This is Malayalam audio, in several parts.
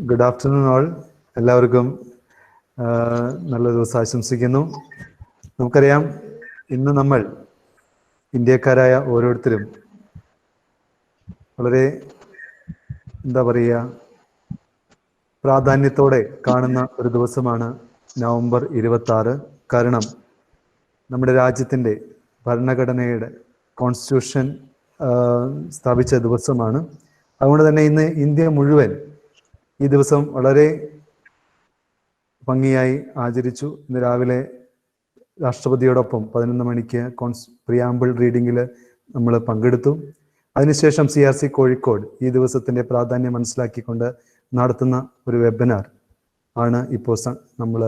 Good afternoon all. എല്ലാവർക്കും നല്ല ദിവസം ആശംസിക്കുന്നു. നമുക്കറിയാം, ഇന്ന് നമ്മൾ ഇന്ത്യക്കാരായ ഓരോരുത്തരും വളരെ പ്രാധാന്യത്തോടെ കാണുന്ന ഒരു ദിവസമാണ് നവംബർ 26. കാരണം നമ്മുടെ രാജ്യത്തിൻ്റെ ഭരണഘടനയുടെ കോൺസ്റ്റിറ്റ്യൂഷൻ സ്ഥാപിച്ച ദിവസമാണ്. അതുകൊണ്ട് തന്നെ ഇന്ന് ഇന്ത്യ മുഴുവൻ ഈ ദിവസം വളരെ ഭംഗിയായി ആചരിച്ചു. ഇന്ന് രാവിലെ രാഷ്ട്രപതിയോടൊപ്പം 11 മണിക്ക് പ്രിയാമ്പിൾ റീഡിങ്ങിൽ നമ്മൾ പങ്കെടുത്തു. അതിനുശേഷം CRC കോഴിക്കോട് ഈ ദിവസത്തിൻ്റെ പ്രാധാന്യം മനസ്സിലാക്കിക്കൊണ്ട് നടത്തുന്ന ഒരു വെബിനാർ ആണ് ഇപ്പോൾ നമ്മൾ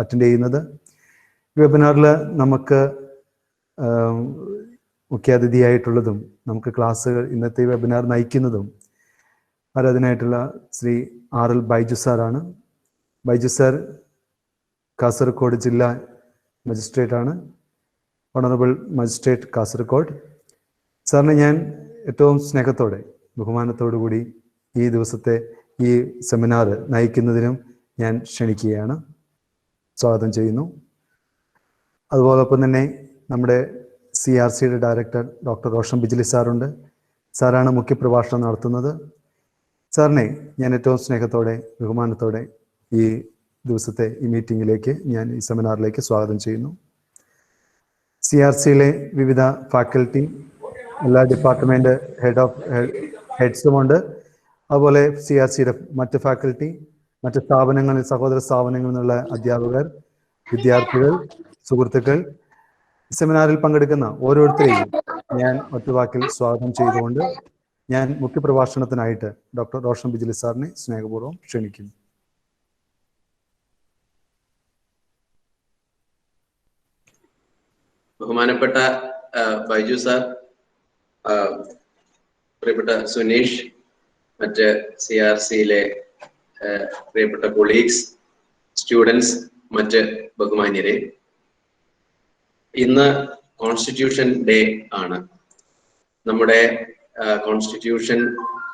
അറ്റൻഡ് ചെയ്യുന്നത്. വെബിനാറിൽ നമുക്ക് മുഖ്യാതിഥിയായിട്ടുള്ളതും നമുക്ക് ക്ലാസ്സുകൾ ഇന്നത്തെ വെബിനാർ നയിക്കുന്നതും അതിനായിട്ടുള്ള ശ്രീ RL ബൈജു സാറാണ്. ബൈജു സാർ കാസർഗോഡ് ജില്ലാ മജിസ്ട്രേറ്റ് ആണ്. ഓണറബിൾ മജിസ്ട്രേറ്റ് കാസർഗോഡ് സാറിനെ ഞാൻ ഏറ്റവും സ്നേഹത്തോടെ ബഹുമാനത്തോടു കൂടി ഈ ദിവസത്തെ ഈ സെമിനാർ നയിക്കുന്നതിനും ഞാൻ ക്ഷണിക്കുകയാണ്, സ്വാഗതം ചെയ്യുന്നു. അതുപോലൊപ്പം തന്നെ നമ്മുടെ CRCയുടെ ഡയറക്ടർ ഡോക്ടർ റോഷൻ ബിജ്ലി സാറുണ്ട്. സാറാണ് മുഖ്യപ്രഭാഷണം നടത്തുന്നത്. സാറിനെ ഞാൻ ഏറ്റവും സ്നേഹത്തോടെ ബഹുമാനത്തോടെ ഈ ദിവസത്തെ ഈ മീറ്റിങ്ങിലേക്ക്, ഞാൻ ഈ സെമിനാറിലേക്ക് സ്വാഗതം ചെയ്യുന്നു. CRCയിലെ വിവിധ ഫാക്കൽറ്റി, എല്ലാ ഡിപ്പാർട്ട്മെൻറ്റ് ഹെഡ്സുമുണ്ട്. അതുപോലെ CRCയുടെ മറ്റ് ഫാക്കൽറ്റി, മറ്റ് സ്ഥാപനങ്ങളിൽ, സഹോദര സ്ഥാപനങ്ങളിൽ നിന്നുള്ള അധ്യാപകർ, വിദ്യാർത്ഥികൾ, സുഹൃത്തുക്കൾ, സെമിനാറിൽ പങ്കെടുക്കുന്ന ഓരോരുത്തരെയും ഞാൻ ഒറ്റവാക്കിൽ സ്വാഗതം ചെയ്തുകൊണ്ട് ഞാൻ മുഖ്യപ്രഭാഷണത്തിനായിട്ട് ഡോക്ടർ റോഷൻ ബിജ്ലി സാറിനെ സ്നേഹപൂർവ്വം ക്ഷണിക്കുന്നു. ബഹുമാനപ്പെട്ട ബൈജു സാർ, പ്രിയപ്പെട്ട സുനീഷ്, മറ്റ് CRCയിലെ പ്രിയപ്പെട്ട കൊളീഗ്സ്, സ്റ്റുഡൻസ്, മറ്റ് ബഹുമാന്യരെ, ഇന്ന് കോൺസ്റ്റിറ്റ്യൂഷൻ ഡേ ആണ്. നമ്മുടെ കോൺസ്റ്റിറ്റ്യൂഷൻ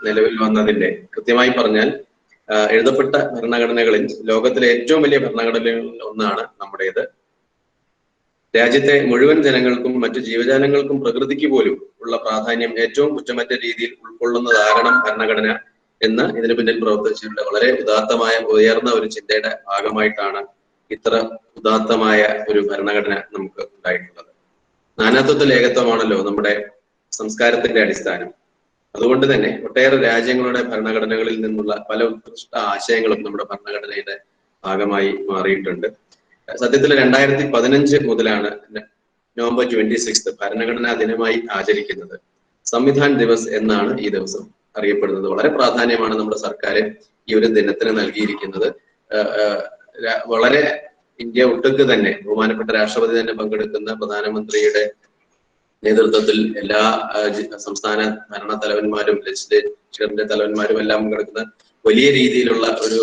നിലവിൽ വന്നതിന്റെ, കൃത്യമായി പറഞ്ഞാൽ എഴുതപ്പെട്ട ഭരണഘടനകളിൽ ലോകത്തിലെ ഏറ്റവും വലിയ ഭരണഘടനകളിൽ ഒന്നാണ് നമ്മുടേത്. രാജ്യത്തെ മുഴുവൻ ജനങ്ങൾക്കും മറ്റു ജീവജാലങ്ങൾക്കും പ്രകൃതിക്ക് പോലും ഉള്ള പ്രാധാന്യം ഏറ്റവും കുറ്റമറ്റ രീതിയിൽ ഉൾക്കൊള്ളുന്നതാകണം ഭരണഘടന എന്ന് ഇതിനു പിന്നിൽ പ്രവർത്തിച്ചിട്ടുണ്ട്. വളരെ ഉദാത്തമായ ഉയർന്ന ഒരു ചിന്തയുടെ ഭാഗമായിട്ടാണ് ഇത്ര ഉദാത്തമായ ഒരു ഭരണഘടന നമുക്ക് ഉണ്ടായിട്ടുള്ളത്. നാനാത്വത്തിൽ ഏകത്വമാണല്ലോ നമ്മുടെ സംസ്കാരത്തിന്റെ അടിസ്ഥാനം. അതുകൊണ്ട് തന്നെ ഒട്ടേറെ രാജ്യങ്ങളുടെ ഭരണഘടനകളിൽ നിന്നുള്ള പല ഉത്കൃഷ്ട ആശയങ്ങളും നമ്മുടെ ഭരണഘടനയുടെ ഭാഗമായി മാറിയിട്ടുണ്ട്. സത്യത്തിൽ 2015 മുതലാണ് നവംബർ 26 ഭരണഘടനാ ദിനമായി ആചരിക്കുന്നത്. സംവിധാൻ ദിവസ് എന്നാണ് ഈ ദിവസം അറിയപ്പെടുന്നത്. വളരെ പ്രാധാന്യമാണ് നമ്മുടെ സർക്കാർ ഈ ഒരു ദിനത്തിന് നൽകിയിരിക്കുന്നത്. വളരെ ഇന്ത്യ ഒട്ടുക്ക് തന്നെ ബഹുമാനപ്പെട്ട രാഷ്ട്രപതി തന്നെ പങ്കെടുക്കുന്ന, പ്രധാനമന്ത്രിയുടെ നേതൃത്വത്തിൽ എല്ലാ സംസ്ഥാന ഭരണ തലവന്മാരും ലെജിസ്ലേച്ചറിന്റെ തലവന്മാരും എല്ലാം പങ്കെടുക്കുന്ന വലിയ രീതിയിലുള്ള ഒരു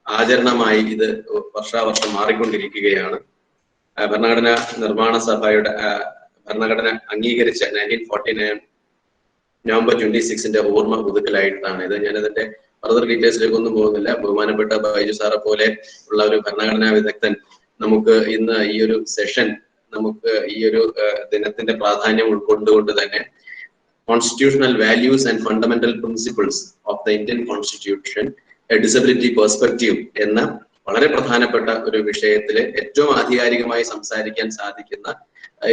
ആചരണമായി ഇത് വർഷാവർഷം മാറിക്കൊണ്ടിരിക്കുകയാണ്. ഭരണഘടന നിർമ്മാണ സഭയുടെ ഭരണഘടന അംഗീകരിച്ച 1949 നവംബർ 26 ഓർമ്മ പുതുക്കലായിട്ടാണ് ഇത്. ഞാനതിന്റെ ഫർദർ ഡീറ്റെയിൽസിലേക്ക് ഒന്നും പോകുന്നില്ല. ബഹുമാനപ്പെട്ട ബൈജു സാറെ പോലെ ഉള്ള ഒരു ഭരണഘടനാ വിദഗ്ധൻ നമുക്ക് ഇന്ന് ഈ ഒരു സെഷൻ, നമുക്ക് ഈ ഒരു ദിനത്തിന്റെ പ്രാധാന്യം ഉൾക്കൊണ്ടുകൊണ്ട് തന്നെ constitutional values and fundamental principles of the Indian constitution, A disability perspective എന്ന വളരെ പ്രധാനപ്പെട്ട ഒരു വിഷയത്തില് ഏറ്റവും ആധികാരികമായി സംസാരിക്കാൻ സാധിക്കുന്ന,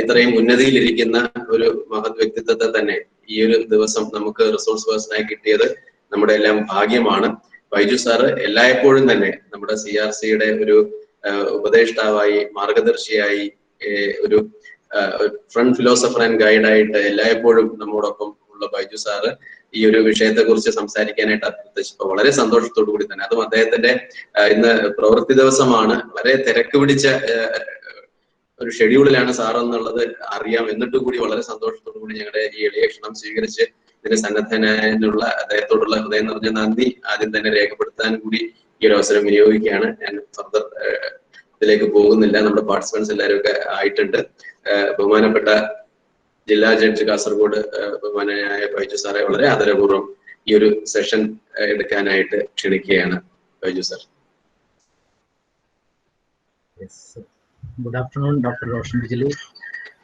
ഇത്രയും ഉന്നതിയിലിരിക്കുന്ന ഒരു മഹത് വ്യക്തിത്വത്തെ തന്നെ ഈ ഒരു ദിവസം നമുക്ക് റിസോഴ്സ് പേഴ്സണായി കിട്ടിയത് നമ്മുടെ എല്ലാം ഭാഗ്യമാണ്. ബൈജു സാറ് എല്ലായ്പ്പോഴും തന്നെ നമ്മുടെ CRCയുടെ ഒരു ഉപദേഷ്ടാവായി, മാർഗദർശിയായി, ഒരു ഫ്രണ്ട് ഫിലോസഫർ ആൻഡ് ഗൈഡായിട്ട് എല്ലായ്പ്പോഴും നമ്മോടൊപ്പം ഉള്ള ബൈജു സാറ് ഈ ഒരു വിഷയത്തെ കുറിച്ച് സംസാരിക്കാനായിട്ട് അഭ്യർത്ഥിച്ചപ്പോൾ വളരെ സന്തോഷത്തോടു കൂടി തന്നെ, അതും അദ്ദേഹത്തിന്റെ ഇന്ന് പ്രവൃത്തി ദിവസമാണ്, വളരെ തിരക്ക് പിടിച്ച ഒരു ഷെഡ്യൂളിലാണ് സാർ എന്നുള്ളത് അറിയാം. എന്നിട്ട് കൂടി വളരെ സന്തോഷത്തോടു കൂടി ഞങ്ങളുടെ ഈ എളിയ ക്ഷണം സ്വീകരിച്ച് ഇതിന് സന്നദ്ധനായതിനുള്ള അദ്ദേഹത്തോടുള്ള ഹൃദയം നിറഞ്ഞ നന്ദി ആദ്യം തന്നെ രേഖപ്പെടുത്താൻ കൂടി ഈ ഒരു അവസരം വിനിയോഗിക്കുകയാണ്. ഞാൻ ഫർദർ ഇതിലേക്ക് പോകുന്നില്ല. നമ്മുടെ പാർട്ടിസിപ്പൻസ് എല്ലാവരും ഒക്കെ ആയിട്ടുണ്ട്. ബഹുമാനപ്പെട്ട ജില്ലാ ജഡ്ജ് കാസർഗോഡ് ബഹുമാനായ ബൈജു സാറെ വളരെ ആദരപൂർവ്വം ഈ ഒരു സെഷൻ എടുക്കാനായിട്ട് ക്ഷണിക്കുകയാണ്. Baiju sir. Good afternoon doctor Roshan Bijili,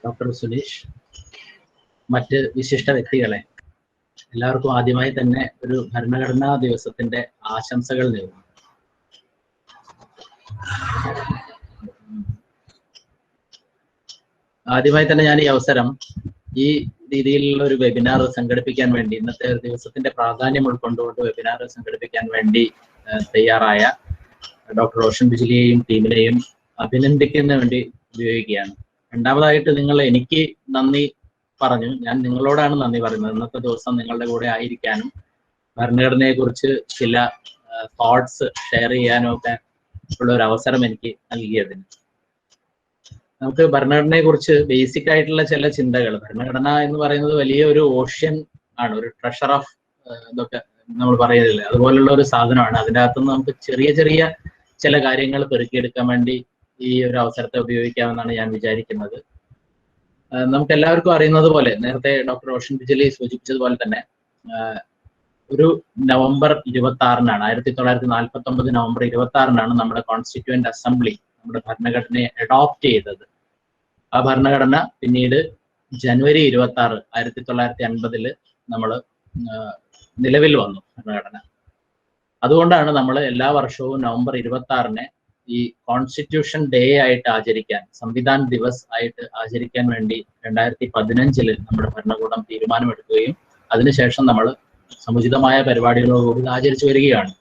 doctor Suneesh, മറ്റ് വിശിഷ്ട വ്യക്തികളെ, എല്ലാവർക്കും ആദ്യമായി തന്നെ ഒരു ഭരണഘടനാ ദിവസത്തിന്റെ ആശംസകൾ നേരുന്നു. ആദ്യമായി തന്നെ ഞാൻ ഈ അവസരം ഈ രീതിയിലുള്ള ഒരു വെബിനാർ സംഘടിപ്പിക്കാൻ വേണ്ടി, ഇന്നത്തെ ദിവസത്തിന്റെ പ്രാധാന്യം ഉൾക്കൊണ്ടുകൊണ്ട് വെബിനാർ സംഘടിപ്പിക്കാൻ വേണ്ടി തയ്യാറായ ഡോക്ടർ റോഷൻ ബിജിലിയെയും ടീമിനെയും അഭിനന്ദിക്കുന്നതിന് വേണ്ടി ഉപയോഗിക്കുകയാണ്. രണ്ടാമതായിട്ട് നിങ്ങൾ എനിക്ക് നന്ദി പറഞ്ഞു, ഞാൻ നിങ്ങളോടാണ് നന്ദി പറയുന്നത്. ഇന്നത്തെ ദിവസം നിങ്ങളുടെ കൂടെ ആയിരിക്കാനും ഭരണഘടനയെ കുറിച്ച് ചില തോട്ട്സ് ഷെയർ ചെയ്യാനും ഒക്കെ ഉള്ള ഒരു അവസരം എനിക്ക് നൽകിയതിന്. നമുക്ക് ഭരണഘടനയെ കുറിച്ച് ബേസിക് ആയിട്ടുള്ള ചില ചിന്തകൾ, ഭരണഘടന എന്ന് പറയുന്നത് വലിയ ഒരു ഓഷ്യൻ ആണ്, ഒരു ട്രഷർ ഓഫ് ഇതൊക്കെ നമ്മൾ പറയുന്നില്ല, അതുപോലുള്ള ഒരു സാധനമാണ്. അതിൻ്റെ അകത്തുനിന്ന് നമുക്ക് ചെറിയ ചെറിയ ചില കാര്യങ്ങൾ പെറുക്കിയെടുക്കാൻ വേണ്ടി ഈ ഒരു അവസരത്തെ ഉപയോഗിക്കാമെന്നാണ് ഞാൻ വിചാരിക്കുന്നത്. നമുക്ക് എല്ലാവർക്കും അറിയുന്നത് പോലെ, നേരത്തെ ഡോക്ടർ റോഷൻ ബിജിലി സൂചിപ്പിച്ചതുപോലെ തന്നെ, ഒരു നവംബർ 26-നാണ്, 1949 നവംബർ 26-നാണ് നമ്മുടെ കോൺസ്റ്റിറ്റ്യൂവന്റ് അസംബ്ലി നമ്മുടെ ഭരണഘടനയെ അഡോപ്റ്റ് ചെയ്തത്. ആ ഭരണഘടന പിന്നീട് ജനുവരി 26, 1950 നമ്മൾ നിലവിൽ വന്നു ഭരണഘടന. അതുകൊണ്ടാണ് നമ്മൾ എല്ലാ വർഷവും നവംബർ 26-നെ ഈ കോൺസ്റ്റിറ്റ്യൂഷൻ ഡേ ആയിട്ട് ആചരിക്കാൻ, സംവിധാൻ ദിവസ് ആയിട്ട് ആചരിക്കാൻ വേണ്ടി 2015 നമ്മുടെ ഭരണകൂടം തീരുമാനമെടുക്കുകയും അതിനുശേഷം നമ്മൾ സമുചിതമായ പരിപാടികളോടുകൂടി ആചരിച്ചു വരികയാണ്.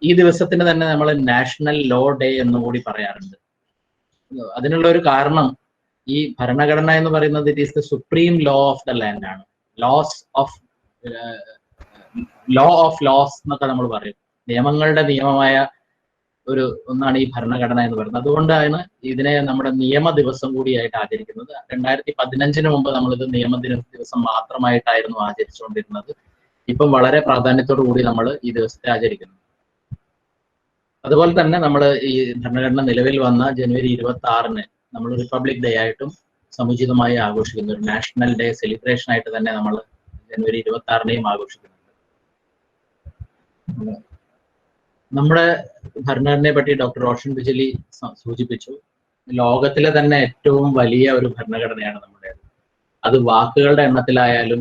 ഈ ദിവസത്തിന് തന്നെ നമ്മൾ നാഷണൽ ലോ ഡേ എന്നുകൂടി പറയാറുണ്ട്. അതിനുള്ള ഒരു കാരണം, ഈ ഭരണഘടന എന്ന് പറയുന്നത് it is the supreme law of the land ആണ്. ലോ ഓഫ് ലോസ് എന്നൊക്കെ നമ്മൾ പറയും. നിയമങ്ങളുടെ നിയമമായ ഒരു ഒന്നാണ് ഈ ഭരണഘടന എന്ന് പറയുന്നത്. അതുകൊണ്ടാണ് ഇതിനെ നമ്മുടെ നിയമ ദിവസം കൂടിയായിട്ട് ആചരിക്കുന്നത്. 2015 മുമ്പ് നമ്മളിത് നിയമ ദിവസം മാത്രമായിട്ടായിരുന്നു ആചരിച്ചുകൊണ്ടിരുന്നത്. ഇപ്പം വളരെ പ്രാധാന്യത്തോടു കൂടി നമ്മൾ ഈ ദിവസത്തെ ആചരിക്കുന്നു. അതുപോലെ തന്നെ നമ്മൾ ഈ ഭരണഘടന നിലവിൽ വന്ന ജനുവരി 26-ന് നമ്മൾ റിപ്പബ്ലിക് ഡേ ആയിട്ടും സമുചിതമായി ആഘോഷിക്കുന്നു. ഒരു നാഷണൽ ഡേ സെലിബ്രേഷൻ ആയിട്ട് തന്നെ നമ്മൾ ജനുവരി 26-നെയും ആഘോഷിക്കുന്നുണ്ട്. നമ്മുടെ ഭരണഘടനയെ പറ്റി ഡോക്ടർ റോഷൻ ബിജിലി സൂചിപ്പിച്ചു. ലോകത്തിലെ തന്നെ ഏറ്റവും വലിയ ഒരു ഭരണഘടനയാണ് നമ്മുടേത്. അത് വാക്കുകളുടെ എണ്ണത്തിലായാലും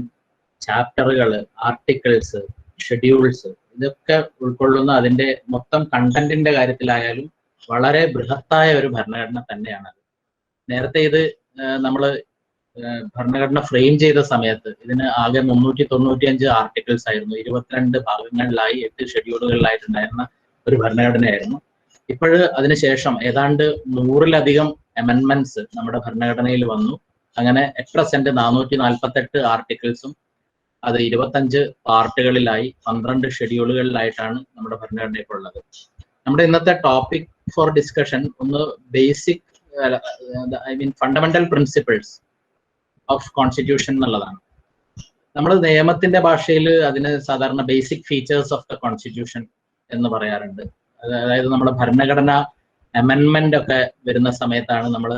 ചാപ്റ്ററുകൾ, ആർട്ടിക്കിൾസ്, ഷെഡ്യൂൾസ്, ഇതൊക്കെ ഉൾക്കൊള്ളുന്ന അതിന്റെ മൊത്തം കണ്ടന്റിന്റെ കാര്യത്തിലായാലും വളരെ ബൃഹത്തായ ഒരു ഭരണഘടന തന്നെയാണ്. നേരത്തെ ഇത് നമ്മൾ ഭരണഘടന ഫ്രെയിം ചെയ്ത സമയത്ത് ഇതിന് ആകെ 395 ആർട്ടിക്കിൾസ് ആയിരുന്നു. 22 ഭാഗങ്ങളിലായി 8 ഷെഡ്യൂളുകളിലായിട്ടുണ്ടായിരുന്ന ഒരു ഭരണഘടനയായിരുന്നു. അതിനുശേഷം ഏതാണ്ട് 100-ലധികം അമെൻമെന്റ്സ് നമ്മുടെ ഭരണഘടനയിൽ വന്നു. അങ്ങനെ അറ്റ് പ്രസന്റ് 448 ആർട്ടിക്കിൾസും അത് 25 പാർട്ടുകളിലായി 12 ഷെഡ്യൂളുകളിലായിട്ടാണ് നമ്മുടെ ഭരണഘടന ഇപ്പോൾ ഉള്ളത്. നമ്മുടെ ഇന്നത്തെ ടോപ്പിക് ഫോർ ഡിസ്കഷൻ ഒന്ന് basic fundamental principles of constitution എന്നുള്ളതാണ്. നമ്മൾ നിയമത്തിന്റെ ഭാഷയിൽ അതിന് സാധാരണ basic features of the constitution എന്ന് പറയാറുണ്ട്. അതായത് നമ്മുടെ ഭരണഘടന അമെൻമെന്റ് ഒക്കെ വരുന്ന സമയത്താണ് നമ്മൾ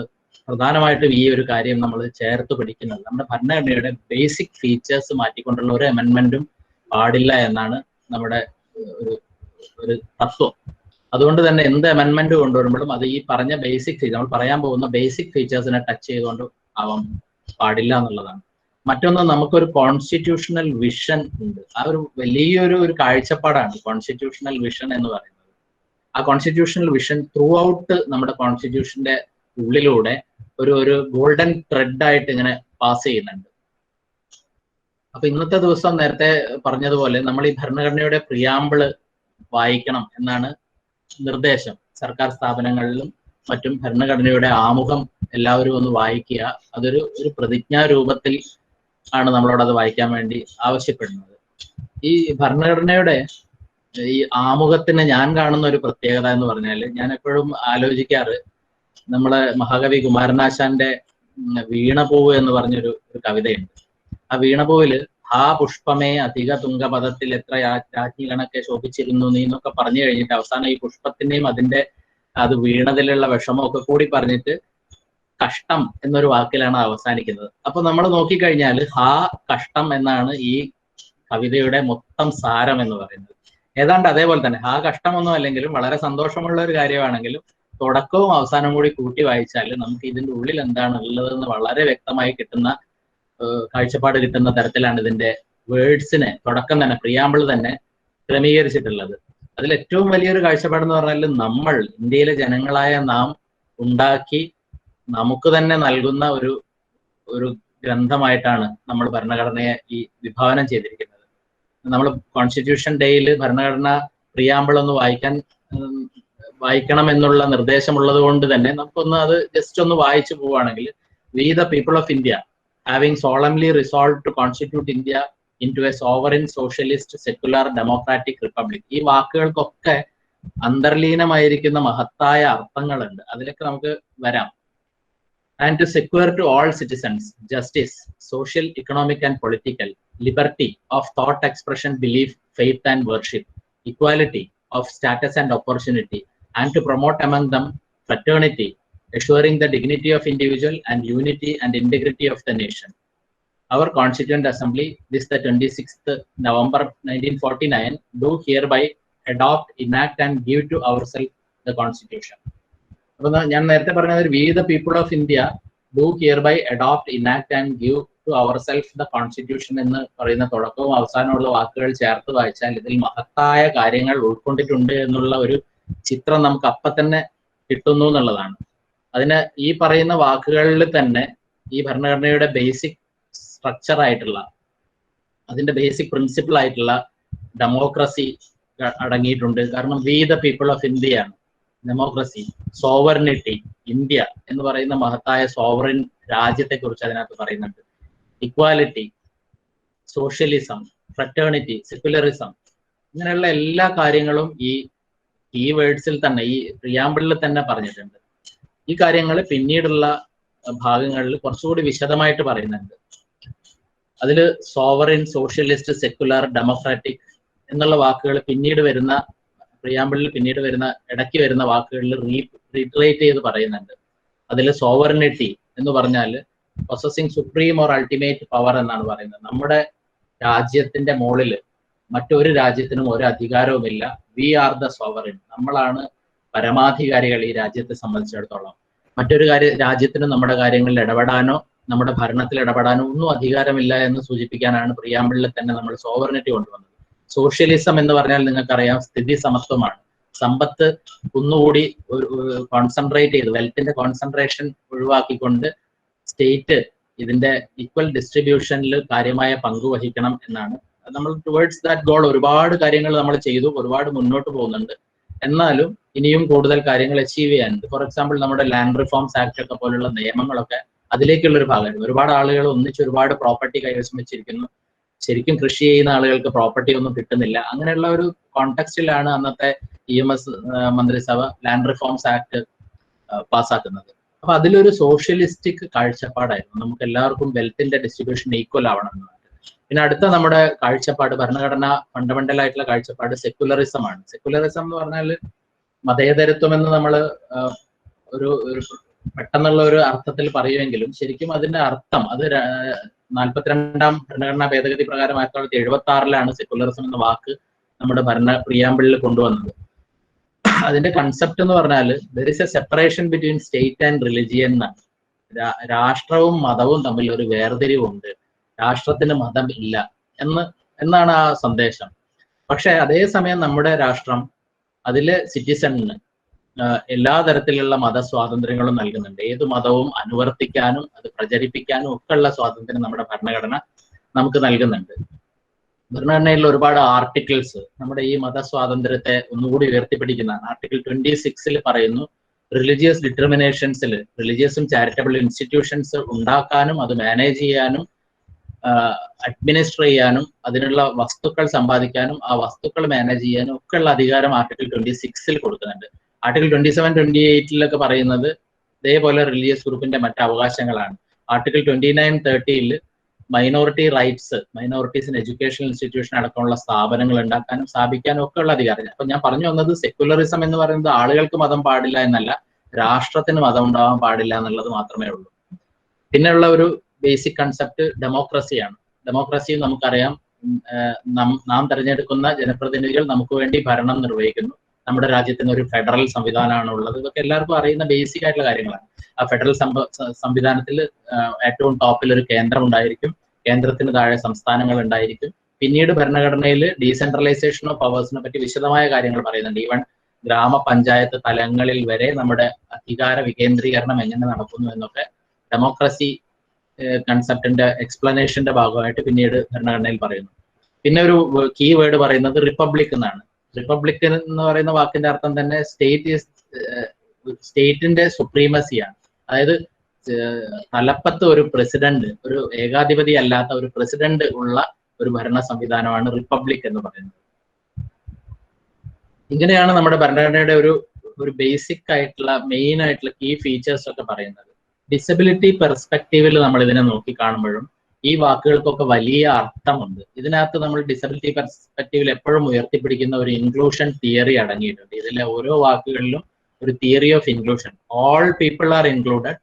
പ്രധാനമായിട്ടും ഈ ഒരു കാര്യം നമ്മൾ ചേർത്ത് പഠിക്കുന്നത്. നമ്മുടെ ഭരണഘടനയുടെ ബേസിക് ഫീച്ചേഴ്സ് മാറ്റിക്കൊണ്ടുള്ള ഒരു അമെൻമെന്റും പാടില്ല എന്നാണ് നമ്മുടെ ഒരു തത്വം. അതുകൊണ്ട് തന്നെ എന്ത് അമെൻമെന്റ് കൊണ്ടുവരുമ്പോഴും അത് ഈ പറഞ്ഞ ബേസിക് നമ്മൾ പറയാൻ പോകുന്ന ബേസിക് ഫീച്ചേഴ്സിനെ ടച്ച് ചെയ്തുകൊണ്ട് ആവാൻ പാടില്ല എന്നുള്ളതാണ്. മറ്റൊന്ന്, നമുക്കൊരു കോൺസ്റ്റിറ്റ്യൂഷണൽ വിഷൻ ഉണ്ട്. ആ ഒരു വലിയൊരു കാഴ്ചപ്പാടാണ് കോൺസ്റ്റിറ്റ്യൂഷണൽ വിഷൻ എന്ന് പറയുന്നത്. ആ കോൺസ്റ്റിറ്റ്യൂഷണൽ വിഷൻ ത്രൂ ഔട്ട് നമ്മുടെ കോൺസ്റ്റിറ്റ്യൂഷന്റെ ഉള്ളിലൂടെ ഒരു ഗോൾഡൻ ത്രെഡ് ആയിട്ട് ഇങ്ങനെ പാസ് ചെയ്യുന്നുണ്ട്. അപ്പൊ ഇന്നത്തെ ദിവസം നേരത്തെ പറഞ്ഞതുപോലെ നമ്മൾ ഈ ഭരണഘടനയുടെ പ്രിയാമ്പിള് വായിക്കണം എന്നാണ് നിർദ്ദേശം. സർക്കാർ സ്ഥാപനങ്ങളിലും മറ്റും ഭരണഘടനയുടെ ആമുഖം എല്ലാവരും ഒന്ന് വായിക്കുക. അതൊരു പ്രതിജ്ഞാ രൂപത്തിൽ ആണ് നമ്മളോട് അത് വായിക്കാൻ വേണ്ടി ആവശ്യപ്പെടുന്നത്. ഈ ഭരണഘടനയുടെ ഈ ആമുഖത്തിന് ഞാൻ കാണുന്ന ഒരു പ്രത്യേകത എന്ന് പറഞ്ഞാൽ, ഞാൻ എപ്പോഴും ആലോചിക്കാറ്, നമ്മളെ മഹാകവി കുമാരനാശാന്റെ വീണപൂവ് എന്ന് പറഞ്ഞൊരു കവിതയുണ്ട്. ആ വീണപൂവില് ആ പുഷ്പമേ അധിക തുങ്കപദത്തിൽ എത്ര രാജ്ഞി കണക്കെ ശോഭിച്ചിരുന്നു നീ എന്നൊക്കെ പറഞ്ഞു കഴിഞ്ഞിട്ട് അവസാനം ഈ പുഷ്പത്തിന്റെയും അത് വീണതിലുള്ള വിഷമമൊക്കെ കൂടി പറഞ്ഞിട്ട് കഷ്ടം എന്നൊരു വാക്കിലാണ് അവസാനിക്കുന്നത്. അപ്പൊ നമ്മൾ നോക്കിക്കഴിഞ്ഞാൽ ആ കഷ്ടം എന്നാണ് ഈ കവിതയുടെ മൊത്തം സാരം എന്ന് പറയുന്നത്. ഏതാണ്ട് അതേപോലെ തന്നെ, ആ കഷ്ടമൊന്നും അല്ലെങ്കിലും വളരെ സന്തോഷമുള്ള ഒരു കാര്യമാണെങ്കിലും തുടക്കവും അവസാനവും കൂടി കൂട്ടി വായിച്ചാൽ നമുക്ക് ഇതിന്റെ ഉള്ളിൽ എന്താണ് ഉള്ളതെന്ന് വളരെ വ്യക്തമായി കിട്ടുന്ന കാഴ്ചപ്പാട് കിട്ടുന്ന തരത്തിലാണ് ഇതിന്റെ വേർഡ്സിനെ തുടക്കം തന്നെ, പ്രിയാമ്പിൾ തന്നെ ക്രമീകരിച്ചിട്ടുള്ളത്. അതിൽ ഏറ്റവും വലിയൊരു കാഴ്ചപ്പാടെന്ന് പറഞ്ഞാൽ നമ്മൾ ഇന്ത്യയിലെ ജനങ്ങളായ നാം ഉണ്ടാക്കി നമുക്ക് തന്നെ നൽകുന്ന ഒരു ഗ്രന്ഥമായിട്ടാണ് നമ്മൾ ഭരണഘടനയെ ഈ വിഭാവനം ചെയ്തിരിക്കുന്നത്. നമ്മൾ കോൺസ്റ്റിറ്റ്യൂഷൻ ഡേയിൽ ഭരണഘടന പ്രിയാമ്പിൾ ഒന്ന് വായിക്കണം എന്നുള്ള നിർദ്ദേശമുള്ളത് കൊണ്ട് തന്നെ നമുക്കൊന്ന് അത് ജസ്റ്റ് ഒന്ന് വായിച്ചു പോവുകയാണെങ്കിൽ, we the people of India having solemnly resolve to constitute India into a sovereign socialist secular democratic republic. ഈ വാക്കുകൾക്കൊക്കെ അന്തർലീനമായിരിക്കുന്ന മഹത്തായ അർത്ഥങ്ങളുണ്ട്, അതിലൊക്കെ നമുക്ക് വരാം. And to secure to all citizens justice, social, economic and political, liberty of thought expression, belief, faith and worship, equality of status and opportunity, and to promote among them fraternity, assuring the dignity of individual and unity and integrity of the nation. Our Constituent Assembly, this the 26th November 1949, do hereby adopt, enact and give to ourselves the Constitution. അപ്പൊ ഞാൻ നേരത്തെ പറഞ്ഞത് we the people of India do hereby adopt, enact and give to our self the constitution എന്ന് പറയുന്ന തുടക്കവും അവസാനമുള്ള വാക്കുകൾ ചേർത്ത് വായിച്ചാൽ ഇതിൽ മഹത്തായ കാര്യങ്ങൾ ഉൾക്കൊണ്ടിട്ടുണ്ട് എന്നുള്ള ഒരു ചിത്രം നമുക്ക് അപ്പം തന്നെ കിട്ടുന്നു എന്നുള്ളതാണ്. അതിന് ഈ പറയുന്ന വാക്കുകളിൽ തന്നെ ഈ ഭരണഘടനയുടെ ബേസിക് സ്ട്രക്ചർ ആയിട്ടുള്ള, അതിന്റെ ബേസിക് പ്രിൻസിപ്പിൾ ആയിട്ടുള്ള ഡെമോക്രസി അടങ്ങിയിട്ടുണ്ട്. കാരണം വി ദ പീപ്പിൾ ഓഫ് ഇന്ത്യയാണ് ഡെമോക്രസി. സോവറിനിറ്റി, ഇന്ത്യ എന്ന് പറയുന്ന മഹത്തായ സോവറിൻ രാജ്യത്തെ കുറിച്ച് അതിനകത്ത് പറയുന്നുണ്ട്. ഇക്വാലിറ്റി, സോഷ്യലിസം, ഫ്രറ്റേണിറ്റി, സെക്യുലറിസം, ഇങ്ങനെയുള്ള എല്ലാ കാര്യങ്ങളും ഈ വേർഡ്സിൽ തന്നെ, ഈ പ്രിയാമ്പിളിൽ തന്നെ പറഞ്ഞിട്ടുണ്ട്. ഈ കാര്യങ്ങൾ പിന്നീടുള്ള ഭാഗങ്ങളിൽ കുറച്ചുകൂടി വിശദമായിട്ട് പറയുന്നുണ്ട്. അതിൽ സോവറിൻ, സോഷ്യലിസ്റ്റ്, സെക്യുലർ, ഡെമോക്രാറ്റിക് എന്നുള്ള വാക്കുകൾ പിന്നീട് വരുന്ന പ്രിയാമ്പിളിൽ പിന്നീട് വരുന്ന ഇടയ്ക്ക് വരുന്ന വാക്കുകളിൽ റീറ്ററേറ്റ് ചെയ്ത് പറയുന്നുണ്ട്. അതിൽ സോവറിനിറ്റി എന്ന് പറഞ്ഞാൽ possessing supreme or ultimate power എന്നാണ് പറയുന്നത്. നമ്മുടെ രാജ്യത്തിന്റെ മുകളിൽ മറ്റൊരു രാജ്യത്തിനും ഒരു അധികാരവുമില്ല. വി ആർ ദ സോവറിൻ, നമ്മളാണ് പരമാധികാരികൾ ഈ രാജ്യത്തെ സംബന്ധിച്ചിടത്തോളം. മറ്റൊരു രാജ്യത്തിന് നമ്മുടെ കാര്യങ്ങളിൽ ഇടപെടാനോ നമ്മുടെ ഭരണത്തിൽ ഇടപെടാനോ ഒന്നും അധികാരമില്ല എന്ന് സൂചിപ്പിക്കാനാണ് പ്രിയാമ്പിളിൽ തന്നെ നമ്മൾ സോവറിനിറ്റി കൊണ്ടുവന്നത്. സോഷ്യലിസം എന്ന് പറഞ്ഞാൽ നിങ്ങൾക്കറിയാം സ്ഥിതി സമത്വമാണ്. സമ്പത്ത് ഒന്നുകൂടി കോൺസെൻട്രേറ്റ് ചെയ്ത്, വെൽത്തിന്റെ കോൺസെൻട്രേഷൻ ഒഴിവാക്കിക്കൊണ്ട് സ്റ്റേറ്റ് ഇതിന്റെ ഈക്വൽ ഡിസ്ട്രിബ്യൂഷനിൽ കാര്യമായ പങ്ക് വഹിക്കണം എന്നാണ്. നമ്മൾ ടുവേർഡ്സ് ദാറ്റ് ഗോൾ ഒരുപാട് കാര്യങ്ങൾ നമ്മൾ ചെയ്തു, ഒരുപാട് മുന്നോട്ട് പോകുന്നുണ്ട്. എന്നാലും ഇനിയും കൂടുതൽ കാര്യങ്ങൾ അച്ചീവ് ചെയ്യാനുണ്ട്. ഫോർ എക്സാമ്പിൾ നമ്മുടെ ലാൻഡ് റിഫോംസ് ആക്ട് ഒക്കെ പോലുള്ള നിയമങ്ങളൊക്കെ അതിലേക്കുള്ളൊരു ഭാഗമായിരുന്നു. ഒരുപാട് ആളുകൾ ഒന്നിച്ച് ഒരുപാട് പ്രോപ്പർട്ടി കൈവശം വെച്ചിരിക്കുന്നു. ശരിക്കും കൃഷി ചെയ്യുന്ന ആളുകൾക്ക് പ്രോപ്പർട്ടി ഒന്നും കിട്ടുന്നില്ല. അങ്ങനെയുള്ള ഒരു കോണ്ടെക്സ്റ്റിലാണ് അന്നത്തെ EMS മന്ത്രിസഭ ലാൻഡ് റിഫോംസ് ആക്ട് പാസ്സാക്കുന്നത്. അപ്പൊ അതിലൊരു സോഷ്യലിസ്റ്റിക് കാഴ്ചപ്പാടായിരുന്നു, നമുക്ക് എല്ലാവർക്കും വെൽത്തിന്റെ ഡിസ്ട്രിബ്യൂഷൻ ഈക്വൽ ആവണം എന്നാണ്. പിന്നെ അടുത്ത നമ്മുടെ കാഴ്ചപ്പാട്, ഭരണഘടന ഫണ്ടമെന്റൽ ആയിട്ടുള്ള കാഴ്ചപ്പാട് സെക്യുലറിസം ആണ്. സെക്യുലറിസം എന്ന് പറഞ്ഞാൽ മതേതരത്വം എന്ന് നമ്മൾ ഒരു പെട്ടെന്നുള്ള ഒരു അർത്ഥത്തിൽ പറയുമെങ്കിലും ശരിക്കും അതിന്റെ അർത്ഥം അത് 42ാം ഭരണഘടനാ ഭേദഗതി പ്രകാരം 1976 സെക്യുലറിസം എന്ന വാക്ക് നമ്മുടെ പ്രിയാമ്പിളിൽ കൊണ്ടുവന്നത്. അതിന്റെ കൺസെപ്റ്റ് എന്ന് പറഞ്ഞാൽ there is A separation between state and religion എന്നാണ്. രാഷ്ട്രവും മതവും തമ്മിൽ ഒരു വേർതിരിവുണ്ട്, രാഷ്ട്രത്തിന് മതം ഇല്ല എന്നാണ് ആ സന്ദേശം. പക്ഷെ അതേസമയം നമ്മുടെ രാഷ്ട്രം അതില് സിറ്റിസണിന് എല്ലാ തരത്തിലുള്ള മതസ്വാതന്ത്ര്യങ്ങളും നൽകുന്നുണ്ട്. ഏത് മതവും അനുവർത്തിക്കാനും അത് പ്രചരിപ്പിക്കാനും ഒക്കെ ഉള്ള സ്വാതന്ത്ര്യം നമ്മുടെ ഭരണഘടന നമുക്ക് നൽകുന്നുണ്ട്. ഭരണഘടനയിൽ ഒരുപാട് ആർട്ടിക്കിൾസ് നമ്മുടെ ഈ മതസ്വാതന്ത്ര്യത്തെ ഒന്നുകൂടി ഉയർത്തിപ്പിടിക്കുന്നതാണ്. ആർട്ടിക്കിൾ 26 പറയുന്നു, റിലീജിയസ് ഡിറ്റർമിനേഷൻസിൽ റിലീജിയസും ചാരിറ്റബിൾ ഇൻസ്റ്റിറ്റ്യൂഷൻസ് ഉണ്ടാക്കാനും അത് മാനേജ് ചെയ്യാനും അഡ്മിനിസ്റ്റർ ചെയ്യാനും അതിനുള്ള വസ്തുക്കൾ സമ്പാദിക്കാനും ആ വസ്തുക്കൾ മാനേജ് ചെയ്യാനും ഒക്കെ ഉള്ള അധികാരം ആർട്ടിക്കിൾ 26 കൊടുക്കുന്നുണ്ട്. ആർട്ടിക്കിൾ 27, 28 പറയുന്നത് ഇതേപോലെ റിലീജിയസ് ഗ്രൂപ്പിന്റെ മറ്റ് അവകാശങ്ങളാണ്. ആർട്ടിക്കിൾ 29, 30 മൈനോറിറ്റി റൈറ്റ്സ്, മൈനോറിറ്റീസിന് എഡ്യൂക്കേഷണൽ ഇൻസ്റ്റിറ്റ്യൂഷൻ അടക്കമുള്ള സ്ഥാപനങ്ങൾ ഉണ്ടാക്കാനും സ്ഥാപിക്കാനും ഒക്കെ ഉള്ള അധികാരം. അപ്പൊ ഞാൻ പറഞ്ഞു വന്നത് സെക്യുലറിസം എന്ന് പറയുന്നത് ആളുകൾക്ക് മതം പാടില്ല എന്നല്ല, രാഷ്ട്രത്തിന് മതം ഉണ്ടാവാൻ പാടില്ല എന്നുള്ളത് മാത്രമേ ഉള്ളൂ. പിന്നെയുള്ള ഒരു ബേസിക് കൺസെപ്റ്റ് ഡെമോക്രസിയാണ്. ഡെമോക്രസി നമുക്കറിയാം നാം തെരഞ്ഞെടുക്കുന്ന ജനപ്രതിനിധികൾ നമുക്ക് വേണ്ടി ഭരണം നിർവഹിക്കുന്നു. നമ്മുടെ രാജ്യത്തിന് ഒരു ഫെഡറൽ സംവിധാനമാണ് ഉള്ളത്. ഇതൊക്കെ എല്ലാവർക്കും അറിയുന്ന ബേസിക് ആയിട്ടുള്ള കാര്യങ്ങളാണ്. ആ ഫെഡറൽ സംവിധാനത്തിൽ ഏറ്റവും ടോപ്പിൽ ഒരു കേന്ദ്രം ഉണ്ടായിരിക്കും, കേന്ദ്രത്തിന് താഴെ സംസ്ഥാനങ്ങൾ ഉണ്ടായിരിക്കും. പിന്നീട് ഭരണഘടനയിൽ ഡീസെൻട്രലൈസേഷൻ ഓഫ് പവേഴ്സിനെ പറ്റി വിശദമായ കാര്യങ്ങൾ പറയുന്നുണ്ട്. ഈവൻ ഗ്രാമപഞ്ചായത്ത് തലങ്ങളിൽ വരെ നമ്മുടെ അധികാര വികേന്ദ്രീകരണം എങ്ങനെ നടക്കുന്നു എന്നൊക്കെ ഡെമോക്രസി കൺസെപ്റ്റിന്റെ എക്സ്പ്ലനേഷന്റെ ഭാഗമായിട്ട് പിന്നീട് ഭരണഘടനയിൽ പറയുന്നു. പിന്നെ ഒരു കീ വേർഡ് പറയുന്നത് റിപ്പബ്ലിക് എന്നാണ്. റിപ്പബ്ലിക് എന്ന് പറയുന്ന വാക്കിന്റെ അർത്ഥം തന്നെ സ്റ്റേറ്റിന്റെ സുപ്രീമസിയാണ്. അതായത് തലപ്പത്ത് ഒരു പ്രസിഡന്റ്, ഒരു ഏകാധിപതി അല്ലാത്ത ഒരു പ്രസിഡന്റ് ഉള്ള ഒരു ഭരണ സംവിധാനമാണ് റിപ്പബ്ലിക് എന്ന് പറയുന്നത്. ഇങ്ങനെയാണ് നമ്മുടെ ഭരണഘടനയുടെ ഒരു ബേസിക് ആയിട്ടുള്ള മെയിൻ ആയിട്ടുള്ള കീ ഫീച്ചേഴ്സ് ഒക്കെ പറയുന്നത്. ഡിസബിലിറ്റി പെർസ്പെക്റ്റീവിൽ നമ്മൾ ഇതിനെ നോക്കി കാണുമ്പോഴും ഈ വാക്കുകൾക്കൊക്കെ വലിയ അർത്ഥമുണ്ട്. ഇതിനകത്ത് നമ്മൾ ഡിസബിലിറ്റി പെർസ്പെക്റ്റീവിൽ എപ്പോഴും ഉയർത്തിപ്പിടിക്കുന്ന ഒരു ഇൻക്ലൂഷൻ തിയറി അടങ്ങിയിട്ടുണ്ട്. ഇതിലെ ഓരോ വാക്കുകളിലും ഒരു theory of inclusion. All people are included,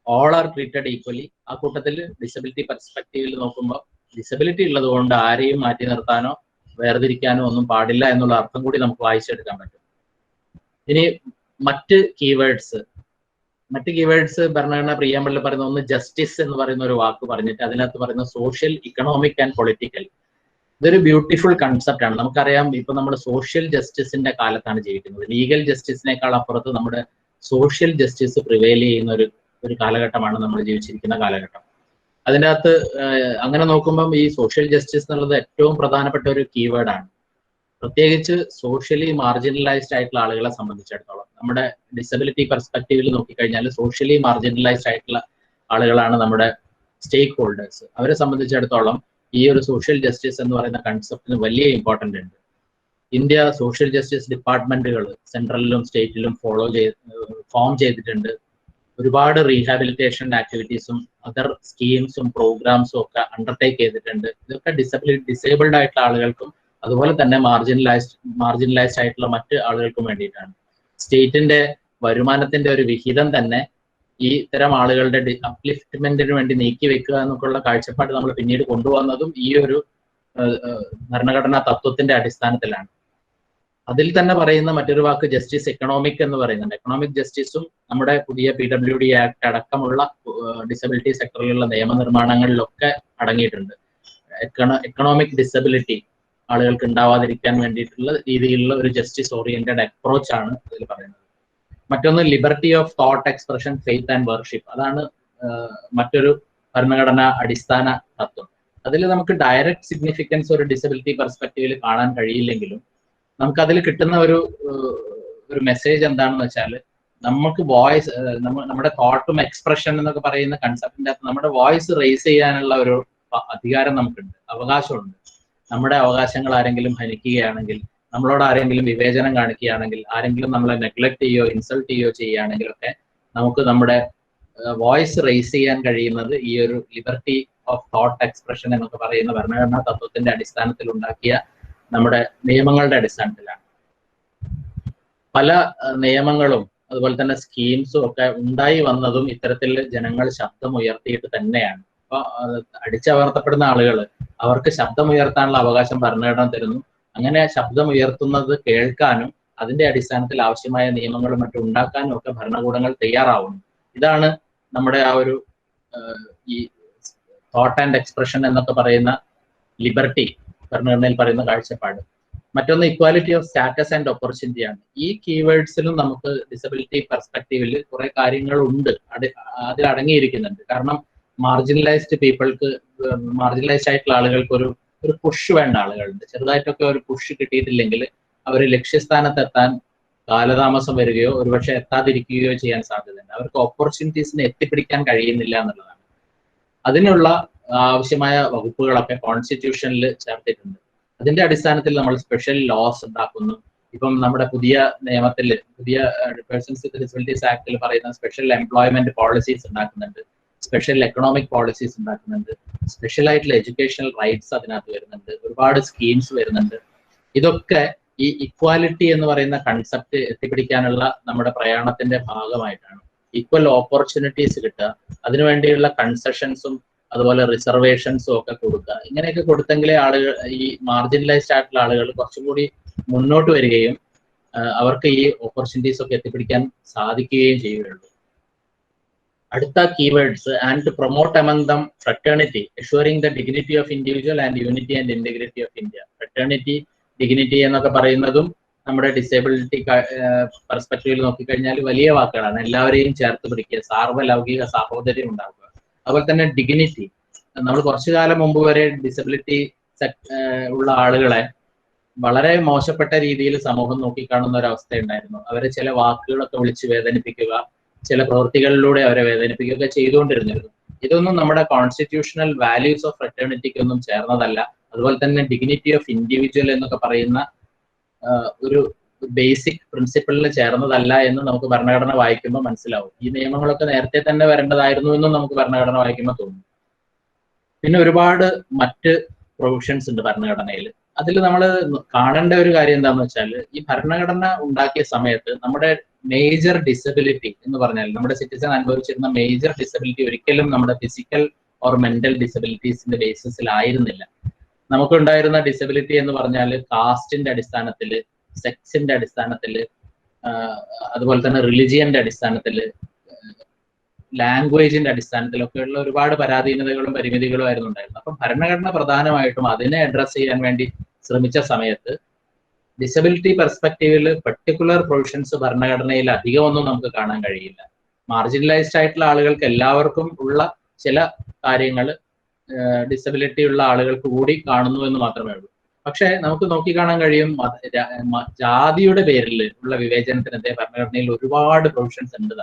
all are treated equally. ആ കൂട്ടത്തിൽ ഡിസബിലിറ്റി പെർസ്പെക്റ്റീവിൽ നോക്കുമ്പോൾ ഡിസബിലിറ്റി ഉള്ളത് കൊണ്ട് ആരെയും മാറ്റി നിർത്താനോ വേർതിരിക്കാനോ ഒന്നും പാടില്ല എന്നുള്ള അർത്ഥം കൂടി നമുക്ക് വായിച്ചെടുക്കാൻ പറ്റും. ഇനി മറ്റ് കീവേഡ്സ് ഭരണഘടന പ്രിയാമ്പിളിൽ പറയുന്ന ഒന്ന് ജസ്റ്റിസ് എന്ന് പറയുന്ന ഒരു വാക്ക് പറഞ്ഞിട്ട് അതിനകത്ത് പറയുന്ന സോഷ്യൽ, ഇക്കണോമിക് ആൻഡ് പൊളിറ്റിക്കൽ. ഇതൊരു ബ്യൂട്ടിഫുൾ കൺസെപ്റ്റ് ആണ്. നമുക്കറിയാം, ഇപ്പൊ നമ്മൾ സോഷ്യൽ ജസ്റ്റിസിന്റെ കാലത്താണ് ജീവിക്കുന്നത്. ലീഗൽ ജസ്റ്റിസിനേക്കാൾ അപ്പുറത്ത് നമ്മുടെ സോഷ്യൽ ജസ്റ്റിസ് പ്രിവെയിൽ ചെയ്യുന്ന ഒരു കാലഘട്ടമാണ് നമ്മൾ ജീവിച്ചിരിക്കുന്ന കാലഘട്ടം. അതിൻ്റെ അകത്ത് അങ്ങനെ നോക്കുമ്പം ഈ സോഷ്യൽ ജസ്റ്റിസ് എന്നുള്ളത് ഏറ്റവും പ്രധാനപ്പെട്ട ഒരു കീവേഡാണ്. പ്രത്യേകിച്ച് സോഷ്യലി മാർജിനലൈസ്ഡ് ആയിട്ടുള്ള ആളുകളെ സംബന്ധിച്ചിടത്തോളം നമ്മുടെ ഡിസബിലിറ്റി പെർസ്പെക്റ്റീവിൽ നോക്കിക്കഴിഞ്ഞാൽ സോഷ്യലി മാർജിനലൈസ്ഡ് ആയിട്ടുള്ള ആളുകളാണ് നമ്മുടെ സ്റ്റേക്ക് ഹോൾഡേഴ്സ്. അവരെ സംബന്ധിച്ചിടത്തോളം ഈ ഒരു സോഷ്യൽ ജസ്റ്റിസ് എന്ന് പറയുന്ന കൺസെപ്റ്റിന് വലിയ ഇമ്പോർട്ടൻ്റ് ഉണ്ട്. ഇന്ത്യ സോഷ്യൽ ജസ്റ്റിസ് ഡിപ്പാർട്ട്മെന്റുകൾ സെൻട്രലിലും സ്റ്റേറ്റിലും ഫോം ചെയ്തിട്ടുണ്ട്. ഒരുപാട് റീഹാബിലിറ്റേഷൻ ആക്ടിവിറ്റീസും അതർ സ്കീംസും പ്രോഗ്രാംസും ഒക്കെ അണ്ടർടേക്ക് ചെയ്തിട്ടുണ്ട്. ഇതൊക്കെ ഡിസേബിൾഡ് ആയിട്ടുള്ള ആളുകൾക്കും അതുപോലെ തന്നെ മാർജിനലൈസ്ഡ് ആയിട്ടുള്ള മറ്റ് ആളുകൾക്കും വേണ്ടിയിട്ടാണ്. സ്റ്റേറ്റിന്റെ വരുമാനത്തിന്റെ ഒരു വിഹിതം തന്നെ ഈ ഇത്തരം ആളുകളുടെ അപ്ലിഫ്റ്റ്മെന്റിന് വേണ്ടി നീക്കി വെക്കുക എന്നൊക്കെയുള്ള കാഴ്ചപ്പാട് നമ്മൾ പിന്നീട് കൊണ്ടുവന്നതും ഈ ഒരു ഭരണഘടനാ തത്വത്തിന്റെ അടിസ്ഥാനത്തിലാണ്. അതിൽ തന്നെ പറയുന്ന മറ്റൊരു വാക്ക് ജസ്റ്റിസ് എക്കണോമിക് എന്ന് പറയുന്നുണ്ട്. എക്കണോമിക് ജസ്റ്റിസും നമ്മുടെ പുതിയ PWD ആക്ട് അടക്കമുള്ള ഡിസബിലിറ്റി സെക്ടറിലുള്ള നിയമനിർമ്മാണങ്ങളിലൊക്കെ അടങ്ങിയിട്ടുണ്ട്. എക്കണോമിക് ഡിസബിലിറ്റി ആളുകൾക്ക് ഉണ്ടാവാതിരിക്കാൻ വേണ്ടിയിട്ടുള്ള രീതിയിലുള്ള ഒരു ജസ്റ്റിസ് ഓറിയന്റഡ് അപ്രോച്ച് ആണ് ഇതിൽ പറയുന്നത്. മറ്റൊന്ന് liberty of thought expression, faith and worship. അതാണ് മറ്റൊരു ഭരണഘടനാ അടിസ്ഥാന തത്വം. അതിൽ നമുക്ക് ഡയറക്റ്റ് സിഗ്നിഫിക്കൻസ് ഒരു ഡിസബിലിറ്റി പെർസ്പെക്റ്റീവിൽ കാണാൻ കഴിയില്ലെങ്കിലും നമുക്കതിൽ കിട്ടുന്ന ഒരു മെസ്സേജ് എന്താണെന്ന് വെച്ചാൽ നമുക്ക് വോയിസ്, നമ്മുടെ തോട്ടും എക്സ്പ്രഷൻ എന്നൊക്കെ പറയുന്ന കൺസെപ്റ്റിന്റെ അകത്ത് നമ്മുടെ വോയിസ് റേസ് ചെയ്യാനുള്ള ഒരു അധികാരം നമുക്കുണ്ട്, അവകാശമുണ്ട്. നമ്മുടെ അവകാശങ്ങൾ ആരെങ്കിലും ഹനിക്കുകയാണെങ്കിൽ, നമ്മളോട് ആരെങ്കിലും വിവേചനം കാണിക്കുകയാണെങ്കിൽ, ആരെങ്കിലും നമ്മളെ നെഗ്ലക്ട് ചെയ്യുകയോ ഇൻസൾട്ട് ചെയ്യുകയോ ചെയ്യുകയാണെങ്കിലൊക്കെ നമുക്ക് നമ്മുടെ വോയിസ് റേസ് ചെയ്യാൻ കഴിയുന്നത് ഈ ഒരു ലിബർട്ടി ഓഫ് തോട്ട് എക്സ്പ്രഷൻ എന്നൊക്കെ പറയുന്ന ഭരണഘടനാ തത്വത്തിന്റെ അടിസ്ഥാനത്തിൽ ഉണ്ടാക്കിയ നമ്മുടെ നിയമങ്ങളുടെ അടിസ്ഥാനത്തിലാണ്. പല നിയമങ്ങളും അതുപോലെ തന്നെ സ്കീംസും ഒക്കെ ഉണ്ടായി വന്നതും ഇത്തരത്തിൽ ജനങ്ങൾ ശബ്ദം ഉയർത്തിയിട്ട് തന്നെയാണ്. അപ്പൊ അടിച്ചമർത്തപ്പെടുന്ന ആളുകൾ, അവർക്ക് ശബ്ദം ഉയർത്താനുള്ള അവകാശം ഭരണഘടന തരുന്നു. അങ്ങനെ ശബ്ദം ഉയർത്തുന്നത് കേൾക്കാനും അതിന്റെ അടിസ്ഥാനത്തിൽ ആവശ്യമായ നിയമങ്ങളും മറ്റും ഉണ്ടാക്കാനും ഒക്കെ ഭരണകൂടങ്ങൾ തയ്യാറാവുന്നു. ഇതാണ് നമ്മുടെ ആ ഒരു ഈ തോട്ട് ആൻഡ് എക്സ്പ്രഷൻ എന്നൊക്കെ പറയുന്ന ലിബർട്ടി ഭരണഘടനയിൽ പറയുന്ന കാഴ്ചപ്പാട്. മറ്റൊന്ന് equality of status and opportunity ആണ്. ഈ കീവേഡ്സിലും നമുക്ക് ഡിസബിലിറ്റി പെർസ്പെക്റ്റീവിൽ കുറെ കാര്യങ്ങളുണ്ട്, അതിൽ അടങ്ങിയിരിക്കുന്നുണ്ട്. കാരണം മാർജിനലൈസ്ഡ് പീപ്പിൾക്ക്, മാർജിനലൈസ്ഡ് ആയിട്ടുള്ള ആളുകൾക്ക് ഒരു പുഷ് വേണ്ട ആളുകളുണ്ട്. ചെറുതായിട്ടൊക്കെ ഒരു പുഷ് കിട്ടിയിട്ടില്ലെങ്കിൽ അവർ ലക്ഷ്യസ്ഥാനത്തെത്താൻ കാലതാമസം വരികയോ ഒരുപക്ഷെ എത്താതിരിക്കുകയോ ചെയ്യാൻ സാധ്യതയുണ്ട്. അവർക്ക് ഓപ്പർച്യൂണിറ്റീസിന് എത്തിപ്പിടിക്കാൻ കഴിയുന്നില്ല എന്നുള്ളതാണ്. അതിനുള്ള ആവശ്യമായ വകുപ്പുകളൊക്കെ കോൺസ്റ്റിറ്റ്യൂഷനിൽ ചേർത്തിട്ടുണ്ട്. അതിന്റെ അടിസ്ഥാനത്തിൽ നമ്മൾ സ്പെഷ്യൽ ലോസ് ഉണ്ടാക്കുന്നു. ഇപ്പം നമ്മുടെ പുതിയ നിയമത്തിൽ, പുതിയ പേഴ്സൺസ് വിത്ത് ഡിസബിലിറ്റീസ് ആക്ടിൽ പറയുന്ന സ്പെഷ്യൽ എംപ്ലോയ്മെന്റ് പോളിസീസ് ഉണ്ടാക്കുന്നുണ്ട്, സ്പെഷ്യൽ എക്കണോമിക് പോളിസീസ് ഉണ്ടാക്കുന്നുണ്ട്, സ്പെഷ്യൽ ആയിട്ടുള്ള എഡ്യൂക്കേഷണൽ റൈറ്റ്സ് അതിനകത്ത് വരുന്നുണ്ട്, ഒരുപാട് സ്കീംസ് വരുന്നുണ്ട്. ഇതൊക്കെ ഈ ഇക്വാലിറ്റി എന്ന് പറയുന്ന കൺസെപ്റ്റ് എത്തിപ്പിടിക്കാനുള്ള നമ്മുടെ പ്രയാണത്തിന്റെ ഭാഗമായിട്ടാണ്. ഈക്വൽ ഓപ്പർച്യൂണിറ്റീസ് കിട്ടുക, അതിനുവേണ്ടിയുള്ള കൺസെഷൻസും അതുപോലെ റിസർവേഷൻസും ഒക്കെ കൊടുക്കുക. ഇങ്ങനെയൊക്കെ കൊടുത്തെങ്കിലേ ആളുകൾ, ഈ മാർജിനലൈസ്ഡ് ആയിട്ടുള്ള ആളുകൾ കുറച്ചും കൂടി മുന്നോട്ട് വരികയും അവർക്ക് ഈ ഓപ്പർച്യൂണിറ്റീസ് ഒക്കെ എത്തിപ്പിടിക്കാൻ സാധിക്കുകയും ചെയ്യുകയുള്ളൂ. അടുത്ത keywords, and to promote among them fraternity, assuring the dignity of individual and unity and integrity of India. Fraternity, dignity എന്നൊക്കെ പറയുന്നതും നമ്മുടെ ഡിസേബിലിറ്റി പെർസ്പെക്റ്റീവിൽ നോക്കിക്കഴിഞ്ഞാൽ വലിയ വാക്കുകളാണ്. എല്ലാവരെയും ചേർത്ത് പിടിക്കുക, സാർവലൗകിക സാഹോദര്യം ഉണ്ടാക്കുക. അതുപോലെ തന്നെ ഡിഗ്നിറ്റി, നമ്മൾ കുറച്ചു കാലം മുമ്പ് വരെ ഡിസബിലിറ്റി ഉള്ള ആളുകളെ വളരെ മോശപ്പെട്ട രീതിയിൽ സമൂഹം നോക്കിക്കാണുന്ന ഒരു അവസ്ഥ ഉണ്ടായിരുന്നു. അവരെ ചില വാക്കുകളൊക്കെ വിളിച്ച് വേദനിപ്പിക്കുക, ചില പ്രവൃത്തികളിലൂടെ അവരെ വേദനിപ്പിക്കുകയൊക്കെ ചെയ്തുകൊണ്ടിരുന്നിരുന്നു. ഇതൊന്നും നമ്മുടെ കോൺസ്റ്റിറ്റ്യൂഷണൽ വാല്യൂസ് ഓഫ് ഫ്രറ്റേണിറ്റിക്കൊന്നും ചേർന്നതല്ല. അതുപോലെ തന്നെ ഡിഗ്നിറ്റി ഓഫ് ഇൻഡിവിജ്വൽ എന്നൊക്കെ പറയുന്ന ഒരു ബേസിക് പ്രിൻസിപ്പിളിന് ചേർന്നതല്ല എന്ന് നമുക്ക് ഭരണഘടന വായിക്കുമ്പോൾ മനസ്സിലാവും. ഈ നിയമങ്ങളൊക്കെ നേരത്തെ തന്നെ വരേണ്ടതായിരുന്നു എന്നും നമുക്ക് ഭരണഘടന വായിക്കുമ്പോൾ തോന്നും. പിന്നെ ഒരുപാട് മറ്റ് പ്രൊവിഷൻസ് ഉണ്ട് ഭരണഘടനയിൽ. അതിൽ നമ്മൾ കാണേണ്ട ഒരു കാര്യം എന്താണെന്ന് വെച്ചാൽ, ഈ ഭരണഘടന ഉണ്ടാക്കിയ സമയത്ത് നമ്മുടെ മേജർ ഡിസബിലിറ്റി എന്ന് പറഞ്ഞാൽ, നമ്മുടെ സിറ്റിസൺ അനുഭവിച്ചിരുന്ന മേജർ ഡിസബിലിറ്റി ഒരിക്കലും നമ്മുടെ ഫിസിക്കൽ ഓർ മെന്റൽ ഡിസബിലിറ്റീസിന്റെ ബേസിസിലായിരുന്നില്ല. നമുക്കുണ്ടായിരുന്ന ഡിസബിലിറ്റി എന്ന് പറഞ്ഞാൽ കാസ്റ്റിന്റെ അടിസ്ഥാനത്തിൽ, സെക്സിന്റെ അടിസ്ഥാനത്തിൽ, അതുപോലെ തന്നെ റിലിജിയന്റെ അടിസ്ഥാനത്തിൽ, ലാംഗ്വേജിന്റെ അടിസ്ഥാനത്തിലൊക്കെയുള്ള ഒരുപാട് പരാധീനതകളും പരിമിതികളും ആയിരുന്നു ഉണ്ടായിരുന്നത്. അപ്പം ഭരണഘടന പ്രധാനമായിട്ടും അതിനെ അഡ്രസ് ചെയ്യാൻ വേണ്ടി ശ്രമിച്ച സമയത്ത് ഡിസബിലിറ്റി പെർസ്പെക്റ്റീവിൽ പെർട്ടിക്കുലർ പ്രൊവിഷൻസ് ഭരണഘടനയിൽ അധികമൊന്നും നമുക്ക് കാണാൻ കഴിയില്ല. മാർജിനലൈസ്ഡ് ആയിട്ടുള്ള ആളുകൾക്ക് എല്ലാവർക്കും ഉള്ള ചില കാര്യങ്ങൾ ഡിസബിലിറ്റി ഉള്ള ആളുകൾക്ക് കൂടി കാണുന്നു എന്ന് മാത്രമേ ഉള്ളൂ. പക്ഷെ നമുക്ക് നോക്കിക്കാണാൻ കഴിയും, ജാതിയുടെ പേരിൽ ഉള്ള വിവേചനത്തിനെതിരെ ഭരണഘടനയിൽ ഒരുപാട് പ്രൊവിഷൻസ് ഉണ്ട്.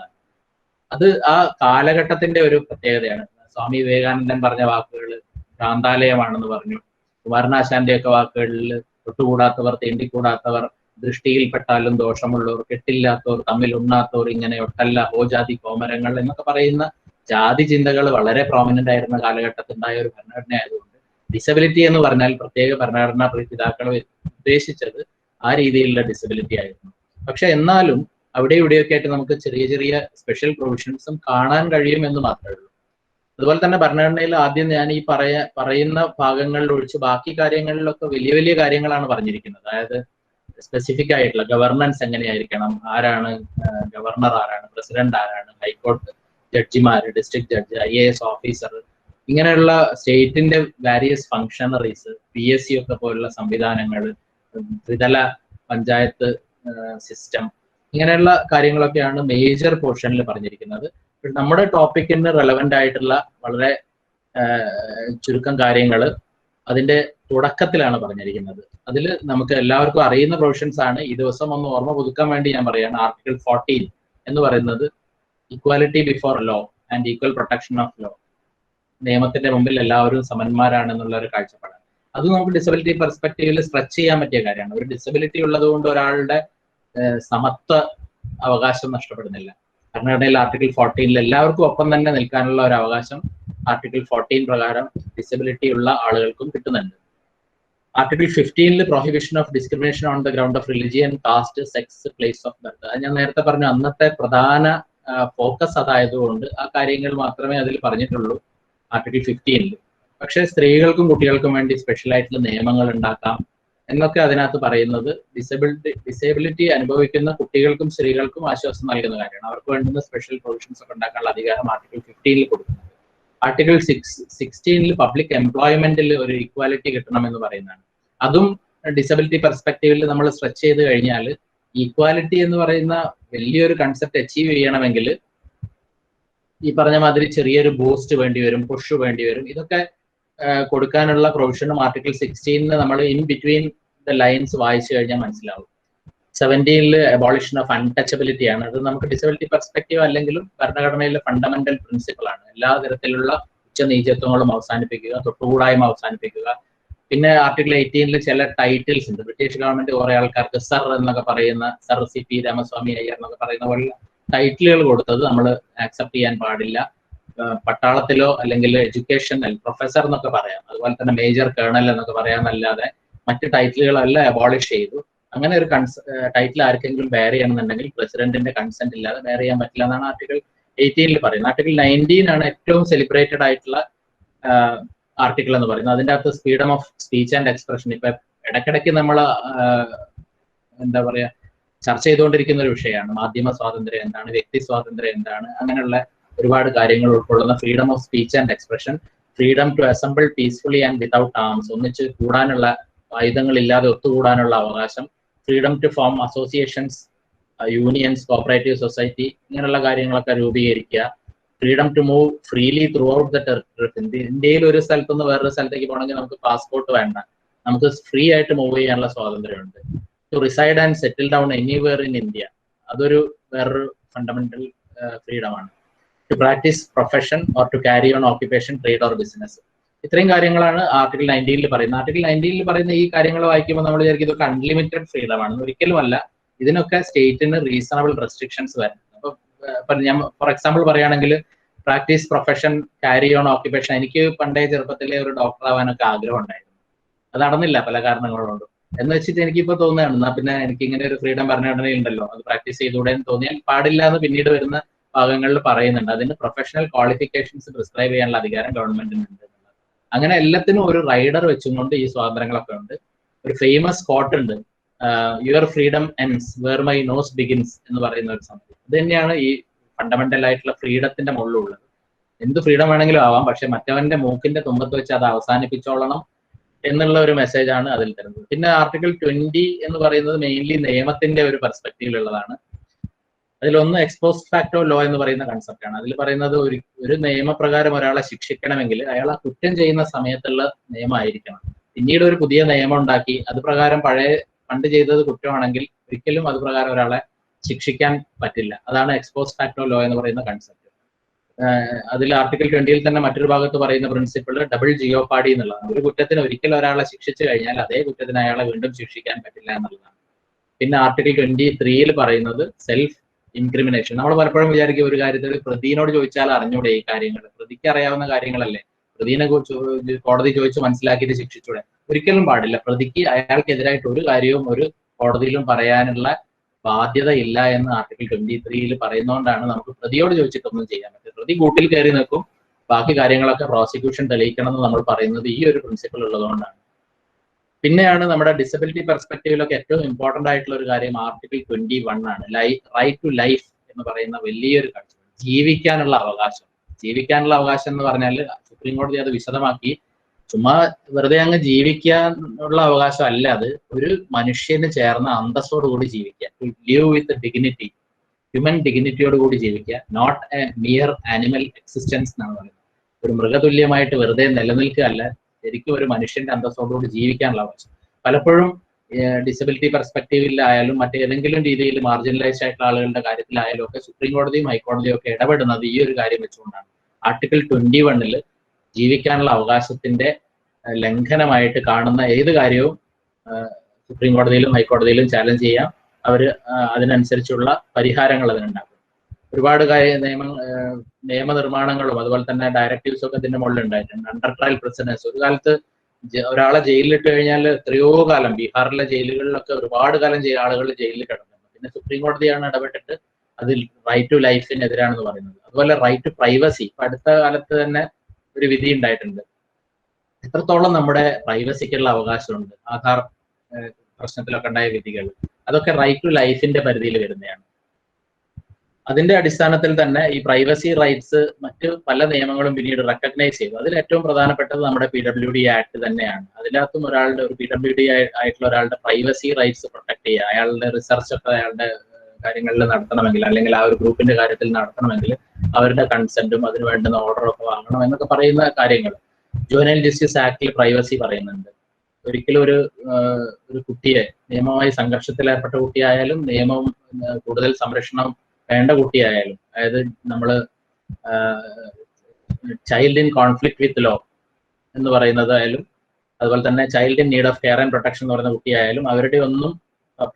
അത് ആ കാലഘട്ടത്തിന്റെ ഒരു പ്രത്യേകതയാണ്. സ്വാമി വിവേകാനന്ദൻ പറഞ്ഞ വാക്കുകൾ ഭ്രാന്താലയമാണെന്ന് പറഞ്ഞു. കുമാരനാശാന്റെ ഒക്കെ വാക്കുകളിൽ തൊട്ടുകൂടാത്തവർ, തീണ്ടിക്കൂടാത്തവർ, ദൃഷ്ടിയിൽപ്പെട്ടാലും ദോഷമുള്ളവർ, കെട്ടില്ലാത്തവർ, തമ്മിൽ ഉണ്ണാത്തവർ, ഇങ്ങനെ ഒട്ടല്ല ഹോജാതി കോമരങ്ങൾ എന്നൊക്കെ പറയുന്ന ജാതി ചിന്തകൾ വളരെ പ്രോമിനന്റ് ആയിരുന്ന കാലഘട്ടത്തിലുണ്ടായ ഒരു ഭരണഘടന ആയതുകൊണ്ട് ഡിസബിലിറ്റി എന്ന് പറഞ്ഞാൽ പ്രത്യേക ഭരണഘടനാ പിതാക്കൾ ഉദ്ദേശിച്ചത് ആ രീതിയിലുള്ള ഡിസബിലിറ്റി ആയിരുന്നു. പക്ഷെ എന്നാലും അവിടെ ഇവിടെയൊക്കെ ആയിട്ട് നമുക്ക് ചെറിയ ചെറിയ സ്പെഷ്യൽ പ്രൊവിഷൻസും കാണാൻ കഴിയും എന്ന് മാത്രമേ ഉള്ളൂ. അതുപോലെ തന്നെ ഭരണഘടനയിൽ ആദ്യം ഞാൻ ഈ പറയുന്ന ഭാഗങ്ങളിൽ ഒഴിച്ച് ബാക്കി കാര്യങ്ങളിലൊക്കെ വലിയ വലിയ കാര്യങ്ങളാണ് പറഞ്ഞിരിക്കുന്നത്. അതായത് സ്പെസിഫിക് ആയിട്ടുള്ള ഗവർണൻസ് എങ്ങനെയായിരിക്കണം, ആരാണ് ഗവർണർ, ആരാണ് പ്രസിഡന്റ്, ആരാണ് ഹൈക്കോടതി ജഡ്ജിമാര്, ഡിസ്ട്രിക്ട് ജഡ്ജ്, IAS ഓഫീസർ, ഇങ്ങനെയുള്ള സ്റ്റേറ്റിന്റെ വാരിയസ് ഫങ്ഷണറീസ്, PSC ഒക്കെ പോലുള്ള സംവിധാനങ്ങൾ, ത്രിതല പഞ്ചായത്ത് സിസ്റ്റം, ഇങ്ങനെയുള്ള കാര്യങ്ങളൊക്കെയാണ് മേജർ പോർഷനിൽ പറഞ്ഞിരിക്കുന്നത്. നമ്മുടെ ടോപ്പിക്കിന് റെലവെന്റ് ആയിട്ടുള്ള വളരെ ചുരുക്കം കാര്യങ്ങൾ അതിന്റെ തുടക്കത്തിലാണ് പറഞ്ഞിരിക്കുന്നത്. അതിൽ നമുക്ക് എല്ലാവർക്കും അറിയുന്ന പ്രൊവിഷൻസ് ആണ്. ഈ ദിവസം ഒന്ന് ഓർമ്മ പുതുക്കാൻ വേണ്ടി ഞാൻ പറയുകയാണ്. ആർട്ടിക്കിൾ 14 എന്ന് പറയുന്നത് equality before law and equal protection of law, നിയമത്തിന്റെ മുമ്പിൽ എല്ലാവരും സമന്മാരാണെന്നുള്ള ഒരു കാഴ്ചപ്പാടാണ്. അത് നമുക്ക് ഡിസബിലിറ്റി പെർസ്പെക്റ്റീവിൽ സ്ട്രെച്ച് ചെയ്യാൻ പറ്റിയ കാര്യമാണ്. ഒരു ഡിസബിലിറ്റി ഉള്ളത് കൊണ്ട് ഒരാളുടെ സമത്വ അവകാശം നഷ്ടപ്പെടുന്നില്ല. ഭരണഘടനയിൽ ആർട്ടിക്കിൾ 14 എല്ലാവർക്കും ഒപ്പം തന്നെ നിൽക്കാനുള്ള ഒരു അവകാശം ആർട്ടിക്കിൾ 14 പ്രകാരം ഡിസബിലിറ്റി ഉള്ള ആളുകൾക്കും കിട്ടുന്നുണ്ട്. Article 15 prohibition of discrimination on the ground of religion, caste, sex, place of birth. അത് ഞാൻ നേരത്തെ പറഞ്ഞു, അന്നത്തെ പ്രധാന ഫോക്കസ് അതായതുകൊണ്ട് ആ കാര്യങ്ങൾ മാത്രമേ അതിൽ പറഞ്ഞിട്ടുള്ളൂ ആർട്ടിക്കിൾ 15. പക്ഷേ സ്ത്രീകൾക്കും കുട്ടികൾക്കും വേണ്ടി സ്പെഷ്യൽ ആയിട്ടുള്ള നിയമങ്ങൾ ഉണ്ടാക്കാം എന്നൊക്കെ അതിനകത്ത് പറയുന്നത് ഡിസേബിലിറ്റി അനുഭവിക്കുന്ന കുട്ടികൾക്കും സ്ത്രീകൾക്കും ആശ്വാസം നൽകുന്ന കാര്യമാണ്. അവർക്ക് വേണ്ടുന്ന സ്പെഷ്യൽ പ്രൊവിഷൻസ് ഒക്കെ ഉണ്ടാക്കാനുള്ള അധികാരം ആർട്ടിക്കിൾ 15 കൊടുക്കുന്നത്. ആർട്ടിക്കിൾ 16 പബ്ലിക് എംപ്ലോയ്മെന്റിൽ ഒരു ഈക്വാലിറ്റി കിട്ടണമെന്ന് പറയുന്നതാണ്. അതും ഡിസബിലിറ്റി പെർസ്പെക്റ്റീവിൽ നമ്മൾ സ്ട്രെച്ച് ചെയ്ത് കഴിഞ്ഞാൽ ഈക്വാലിറ്റി എന്ന് പറയുന്ന വലിയൊരു കൺസെപ്റ്റ് അച്ചീവ് ചെയ്യണമെങ്കിൽ ഈ പറഞ്ഞ മാതിരി ചെറിയൊരു ബൂസ്റ്റ് വേണ്ടി വരും, പുഷ് വേണ്ടി വരും. ഇതൊക്കെ കൊടുക്കാനുള്ള പ്രൊവിഷനും ആർട്ടിക്കിൾ 16 നമ്മൾ ഇൻ ബിറ്റ്വീൻ ദ ലൈൻസ് വായിച്ചു കഴിഞ്ഞാൽ മനസ്സിലാവും. 17 അബോളിഷൻ ഓഫ് അൺടച്ചബിലിറ്റി ആണ്. അത് നമുക്ക് ഡിസബിലിറ്റി പെർസ്പെക്റ്റീവ് അല്ലെങ്കിലും ഭരണഘടനയിലെ ഫണ്ടമെന്റൽ പ്രിൻസിപ്പിൾ ആണ്. എല്ലാ തരത്തിലുള്ള ഉച്ചനീചത്വങ്ങളും അവസാനിപ്പിക്കുക, തൊട്ടുകൂടായ്മ അവസാനിപ്പിക്കുക. പിന്നെ ആർട്ടിക്കിൾ 18 ചില ടൈറ്റിൽസ് ഉണ്ട്. ബ്രിട്ടീഷ് ഗവൺമെന്റ് കുറെ ആൾക്കാർക്ക് സർ എന്നൊക്കെ പറയുന്ന, സർ CP രാമസ്വാമി അയ്യർ എന്നൊക്കെ പറയുന്ന പോലെ ടൈറ്റിലുകൾ കൊടുത്തത് നമ്മൾ ആക്സെപ്റ്റ് ചെയ്യാൻ പാടില്ല. പട്ടാളത്തിലോ അല്ലെങ്കിൽ എഡ്യൂക്കേഷണൽ പ്രൊഫസർ എന്നൊക്കെ പറയാം, അതുപോലെ തന്നെ മേജർ കേണൽ എന്നൊക്കെ പറയാമെന്നല്ലാതെ മറ്റ് ടൈറ്റിലുകളെല്ലാം അബോളിഷ് ചെയ്തു. അങ്ങനെ ഒരു ടൈറ്റിൽ ആർക്കെങ്കിലും ബെയർ ചെയ്യണമെന്നുണ്ടെങ്കിൽ പ്രസിഡന്റിന്റെ കൺസെന്റ് ഇല്ലാതെ ബെയർ ചെയ്യാൻ പറ്റില്ല എന്നാണ് ആർട്ടിക്കിൾ 18 പറയുന്നത്. ആർട്ടിക്കിൾ 19 ആണ് ഏറ്റവും സെലിബ്രേറ്റഡ് ആയിട്ടുള്ള ആർട്ടിക്കിൾ എന്ന് പറയുന്നത്. അതിൻ്റെ അകത്ത് freedom of speech and expression ഇപ്പൊ ഇടയ്ക്കിടയ്ക്ക് നമ്മൾ എന്താ പറയാ ചർച്ച ചെയ്തുകൊണ്ടിരിക്കുന്ന ഒരു വിഷയമാണ്. മാധ്യമ സ്വാതന്ത്ര്യം എന്താണ്, വ്യക്തി സ്വാതന്ത്ര്യം എന്താണ്, അങ്ങനെയുള്ള ഒരുപാട് കാര്യങ്ങൾ ഉൾക്കൊള്ളുന്ന freedom of speech and expression, freedom to assemble peacefully and without arms, ഒന്നിച്ച് കൂടാനുള്ള, ആയുധങ്ങളില്ലാതെ ഒത്തുകൂടാനുള്ള അവകാശം, freedom to form associations, unions, cooperative society, ഇങ്ങനെയുള്ള കാര്യങ്ങളൊക്കെ രൂപീകരിക്കുക, freedom to move freely throughout the territory. ഇന്ത്യയിൽ ഒരു സ്ഥലത്തുനിന്ന് വേറൊരു സ്ഥലത്തേക്ക് പോകണമെങ്കിൽ നമുക്ക് പാസ്പോർട്ട് വേണ്ട, നമുക്ക് ഫ്രീ ആയിട്ട് മൂവ് ചെയ്യാനുള്ള സ്വാതന്ത്ര്യമുണ്ട്. To reside and settle down anywhere in India, അതൊരു വേറൊരു ഫണ്ടമെന്റൽ ഫ്രീഡമാണ്. To practise profession or to carry on occupation, trade or business. ഇത്രയും കാര്യങ്ങളാണ് ആർട്ടിക്കിൾ 19 പറയുന്നത്. ആർട്ടിക്കിൾ 19 പറയുന്ന ഈ കാര്യങ്ങൾ വായിക്കുമ്പോൾ നമ്മൾ വിചാരിക്കും ഇതൊക്കെ അൺലിമിറ്റഡ് ഫ്രീഡം ആണ്. ഒരിക്കലും അല്ല. ഇതിനൊക്കെ സ്റ്റേറ്റിന് റീസണബിൾ റെസ്ട്രിക്ഷൻസ് വരും. അപ്പൊ ഞാൻ ഫോർ എക്സാമ്പിൾ പറയുകയാണെങ്കിൽ, practice profession, carry on occupation. എനിക്ക് പണ്ടേ ചെറുപ്പത്തിലെ ഒരു ഡോക്ടർ ആവാനൊക്കെ ആഗ്രഹം ഉണ്ടായിരുന്നു. അത് നടന്നില്ല പല കാരണങ്ങളുകൊണ്ടും. എന്ന് വെച്ചിട്ട് എനിക്കിപ്പോ തോന്നുകയാണ്, എന്നാ പിന്നെ എനിക്ക് ഇങ്ങനെ ഒരു ഫ്രീഡം ഭരണഘടനയുണ്ടല്ലോ, അത് പ്രാക്ടീസ് ചെയ്തുകൂടെ എന്ന് തോന്നിയാൽ പാടില്ല എന്ന് പിന്നീട് വരുന്ന ഭാഗങ്ങളിൽ പറയുന്നുണ്ട്. അതിന് പ്രൊഫഷണൽ ക്വാളിഫിക്കേഷൻസ് പ്രിസ്ക്രൈബ് ചെയ്യാനുള്ള അധികാരം ഗവൺമെന്റിനുണ്ട്. അങ്ങനെ എല്ലാത്തിനും ഒരു റൈഡർ വെച്ചുകൊണ്ട് ഈ സ്വാതന്ത്ര്യങ്ങളൊക്കെ ഉണ്ട്. ഒരു ഫേമസ് കോട്ട് ഉണ്ട്, your freedom ends where my nose begins എന്ന് പറയുന്ന ഒരു സംഭവം. ഇത് തന്നെയാണ് ഈ ഫണ്ടമെന്റൽ ആയിട്ടുള്ള ഫ്രീഡത്തിന്റെ മുകളിലുള്ളത്. എന്ത് ഫ്രീഡം വേണമെങ്കിലും ആവാം, പക്ഷെ മറ്റവന്റെ മൂക്കിന്റെ തുമ്പത്ത് വെച്ച് അത് അവസാനിപ്പിച്ചോളണം എന്നുള്ള ഒരു മെസ്സേജ് ആണ് അതിൽ തരുന്നത്. പിന്നെ ആർട്ടിക്കിൾ 20 എന്ന് പറയുന്നത് മെയിൻലി നിയമത്തിന്റെ ഒരു പെർസ്പെക്റ്റീവിലുള്ളതാണ്. അതിലൊന്ന് എക്സ്പോസ്റ്റ് ഫാക്ടോ ലോ എന്ന് പറയുന്ന കൺസെപ്റ്റ് ആണ്. അതിൽ പറയുന്നത് ഒരു നിയമപ്രകാരം ഒരാളെ ശിക്ഷിക്കണമെങ്കിൽ അയാൾ ആ കുറ്റം ചെയ്യുന്ന സമയത്തുള്ള നിയമമായിരിക്കണം. പിന്നീട് ഒരു പുതിയ നിയമം ഉണ്ടാക്കി അത് പ്രകാരം പണ്ട് ചെയ്തത് കുറ്റമാണെങ്കിൽ ഒരിക്കലും അത് പ്രകാരം ഒരാളെ ശിക്ഷിക്കാൻ പറ്റില്ല. അതാണ് എക്സ്പോസ്റ്റ് ഫാക്ടോ ലോ എന്ന് പറയുന്ന കൺസെപ്റ്റ്. അതിൽ ആർട്ടിക്കിൾ 20 തന്നെ മറ്റൊരു ഭാഗത്ത് പറയുന്ന പ്രിൻസിപ്പിൾ ഡബിൾ ജിയോപാഡി എന്നുള്ളതാണ്. ഒരു കുറ്റത്തിന് ഒരിക്കൽ ഒരാളെ ശിക്ഷിച്ചു കഴിഞ്ഞാൽ അതേ കുറ്റത്തിന് അയാളെ വീണ്ടും ശിക്ഷിക്കാൻ പറ്റില്ല എന്നുള്ളതാണ്. പിന്നെ ആർട്ടിക്കിൾ 23 പറയുന്നത് സെൽഫ് ഇൻക്രിമിനേഷൻ. നമ്മൾ പലപ്പോഴും വിചാരിക്കും ഒരു കാര്യത്തിൽ പ്രതിനോട് ചോദിച്ചാൽ അറിഞ്ഞൂടെ ഈ കാര്യങ്ങൾ, പ്രതിക്ക് അറിയാവുന്ന കാര്യങ്ങളല്ലേ, പ്രതിനെ കോടതി ചോദിച്ച് മനസ്സിലാക്കിയിട്ട് ശിക്ഷിച്ചൂടെ? ഒരിക്കലും പാടില്ല. പ്രതിക്ക് അയാൾക്കെതിരായിട്ട് ഒരു കാര്യവും ഒരു കോടതിയിലും പറയാനുള്ള ബാധ്യത ഇല്ല എന്ന് ആർട്ടിക്കിൾ 23 പറയുന്നതുകൊണ്ടാണ് നമുക്ക് പ്രതിയോട് ചോദിച്ചിട്ടൊന്നും ചെയ്യാൻ പറ്റും. പ്രതി കൂട്ടിൽ കയറി നിൽക്കും, ബാക്കി കാര്യങ്ങളൊക്കെ പ്രോസിക്യൂഷൻ തെളിയിക്കണം എന്ന് നമ്മൾ പറയുന്നത് ഈ ഒരു പ്രിൻസിപ്പിൾ ഉള്ളതുകൊണ്ടാണ്. പിന്നെയാണ് നമ്മുടെ ഡിസബിലിറ്റി പെർസ്പെക്റ്റീവിലൊക്കെ ഏറ്റവും ഇമ്പോർട്ടന്റ് ആയിട്ടുള്ള ഒരു കാര്യം ആർട്ടിക്കിൾ 21 ആണ്. റൈറ്റ് ടു ലൈഫ് എന്ന് പറയുന്ന വലിയൊരു കാഴ്ച. ജീവിക്കാനുള്ള അവകാശം. ജീവിക്കാനുള്ള അവകാശം എന്ന് പറഞ്ഞാൽ സുപ്രീം കോടതി അത് വിശദമാക്കി, ചുമ്മാ വെറുതെ അങ്ങ് ജീവിക്കാനുള്ള അവകാശം അല്ല, അത് ഒരു മനുഷ്യന് ചേർന്ന അന്തസ്സോടുകൂടി ജീവിക്കുക. To live with dignity, human ഡിഗ്നിറ്റിയോട് കൂടി ജീവിക്കുക. Not a mere animal existence എന്നാണ് പറയുന്നത്. ഒരു മൃഗതുല്യമായിട്ട് വെറുതെ നിലനിൽക്കുക അല്ല, ശരിക്കും ഒരു മനുഷ്യന്റെ അന്തസ്സോടുകൂടി ജീവിക്കാനുള്ള അവകാശം. പലപ്പോഴും ഡിസബിലിറ്റി പെർസ്പെക്റ്റീവിലായാലും മറ്റേതെങ്കിലും രീതിയിൽ മാർജിനലൈസ്ഡ് ആയിട്ടുള്ള ആളുകളുടെ കാര്യത്തിലായാലും ഒക്കെ സുപ്രീം കോടതിയും ഹൈക്കോടതിയും ഒക്കെ ഇടപെടുന്നത് ഈ ഒരു കാര്യം വെച്ചുകൊണ്ടാണ്. ആർട്ടിക്കിൾ 21 ജീവിക്കാനുള്ള അവകാശത്തിന്റെ ലംഘനമായിട്ട് കാണുന്ന ഏത് കാര്യവും സുപ്രീം കോടതിയിലും ഹൈക്കോടതിയിലും ചാലഞ്ച് ചെയ്യാം. അവർ അതിനനുസരിച്ചുള്ള പരിഹാരങ്ങൾ അതിനുണ്ടാക്കും. ഒരുപാട് നിയമനിർമ്മാണങ്ങളും അതുപോലെ തന്നെ ഡയറക്റ്റീവ്സും ഒക്കെ ഇതിന്റെ മുകളിൽ ഉണ്ടായിട്ടുണ്ട്. അണ്ടർ ട്രയൽ പ്രിസണേഴ്സ്, ഒരു കാലത്ത് ഒരാളെ ജയിലിലിട്ട് കഴിഞ്ഞാൽ എത്രയോ കാലം, ബീഹാറിലെ ജയിലുകളിലൊക്കെ ഒരുപാട് കാലം ആളുകൾ ജയിലിൽ കിടന്നു. പിന്നെ സുപ്രീം കോടതിയാണ് ഇടപെട്ടിട്ട് അതിൽ റൈറ്റ് ടു ലൈഫിനെതിരാണെന്ന് പറയുന്നത്. അതുപോലെ റൈറ്റ് ടു പ്രൈവസി, ഇപ്പൊ അടുത്ത കാലത്ത് തന്നെ ഒരു വിധി ഉണ്ടായിട്ടുണ്ട്. എത്രത്തോളം നമ്മുടെ പ്രൈവസിക്കുള്ള അവകാശമുണ്ട്, ആധാർ പ്രശ്നത്തിലൊക്കെ ഉണ്ടായ വിധികൾ, അതൊക്കെ റൈറ്റ് ടു ലൈഫിന്റെ പരിധിയിൽ വരുന്നതാണ്. അതിന്റെ അടിസ്ഥാനത്തിൽ തന്നെ ഈ പ്രൈവസി റൈറ്റ്സ് മറ്റ് പല നിയമങ്ങളും പിന്നീട് റെക്കഗ്നൈസ് ചെയ്തു. അതിൽ ഏറ്റവും പ്രധാനപ്പെട്ടത് നമ്മുടെ PWD ആക്ട് തന്നെയാണ്. അതിനകത്തും ഒരു PWD ആയിട്ടുള്ള ഒരാളുടെ പ്രൈവസി റൈറ്റ്സ് പ്രൊട്ടക്ട് ചെയ്യുക, അയാളുടെ റിസർച്ച് ഒക്കെ അയാളുടെ കാര്യങ്ങളിൽ നടത്തണമെങ്കിൽ അല്ലെങ്കിൽ ആ ഒരു ഗ്രൂപ്പിന്റെ കാര്യത്തിൽ നടത്തണമെങ്കിൽ അവരുടെ കൺസെന്റും അതിന് വേണ്ടുന്ന ഓർഡറും ഒക്കെ വാങ്ങണം എന്നൊക്കെ പറയുന്ന കാര്യങ്ങൾ ജുവനൈൽ ജസ്റ്റിസ് ആക്ടിൽ പ്രൈവസി പറയുന്നുണ്ട്. ഒരിക്കലും ഒരു കുട്ടിയെ, നിയമവുമായി സംഘർഷത്തിലേർപ്പെട്ട കുട്ടിയായാലും നിയമവും കൂടുതൽ സംരക്ഷണം വേണ്ട കുട്ടിയായാലും, അതായത് നമ്മൾ child in conflict with law എന്ന് പറയുന്നതായാലും അതുപോലെ തന്നെ child in need of care and protection എന്ന് പറയുന്ന കുട്ടിയായാലും അവരുടെ ഒന്നും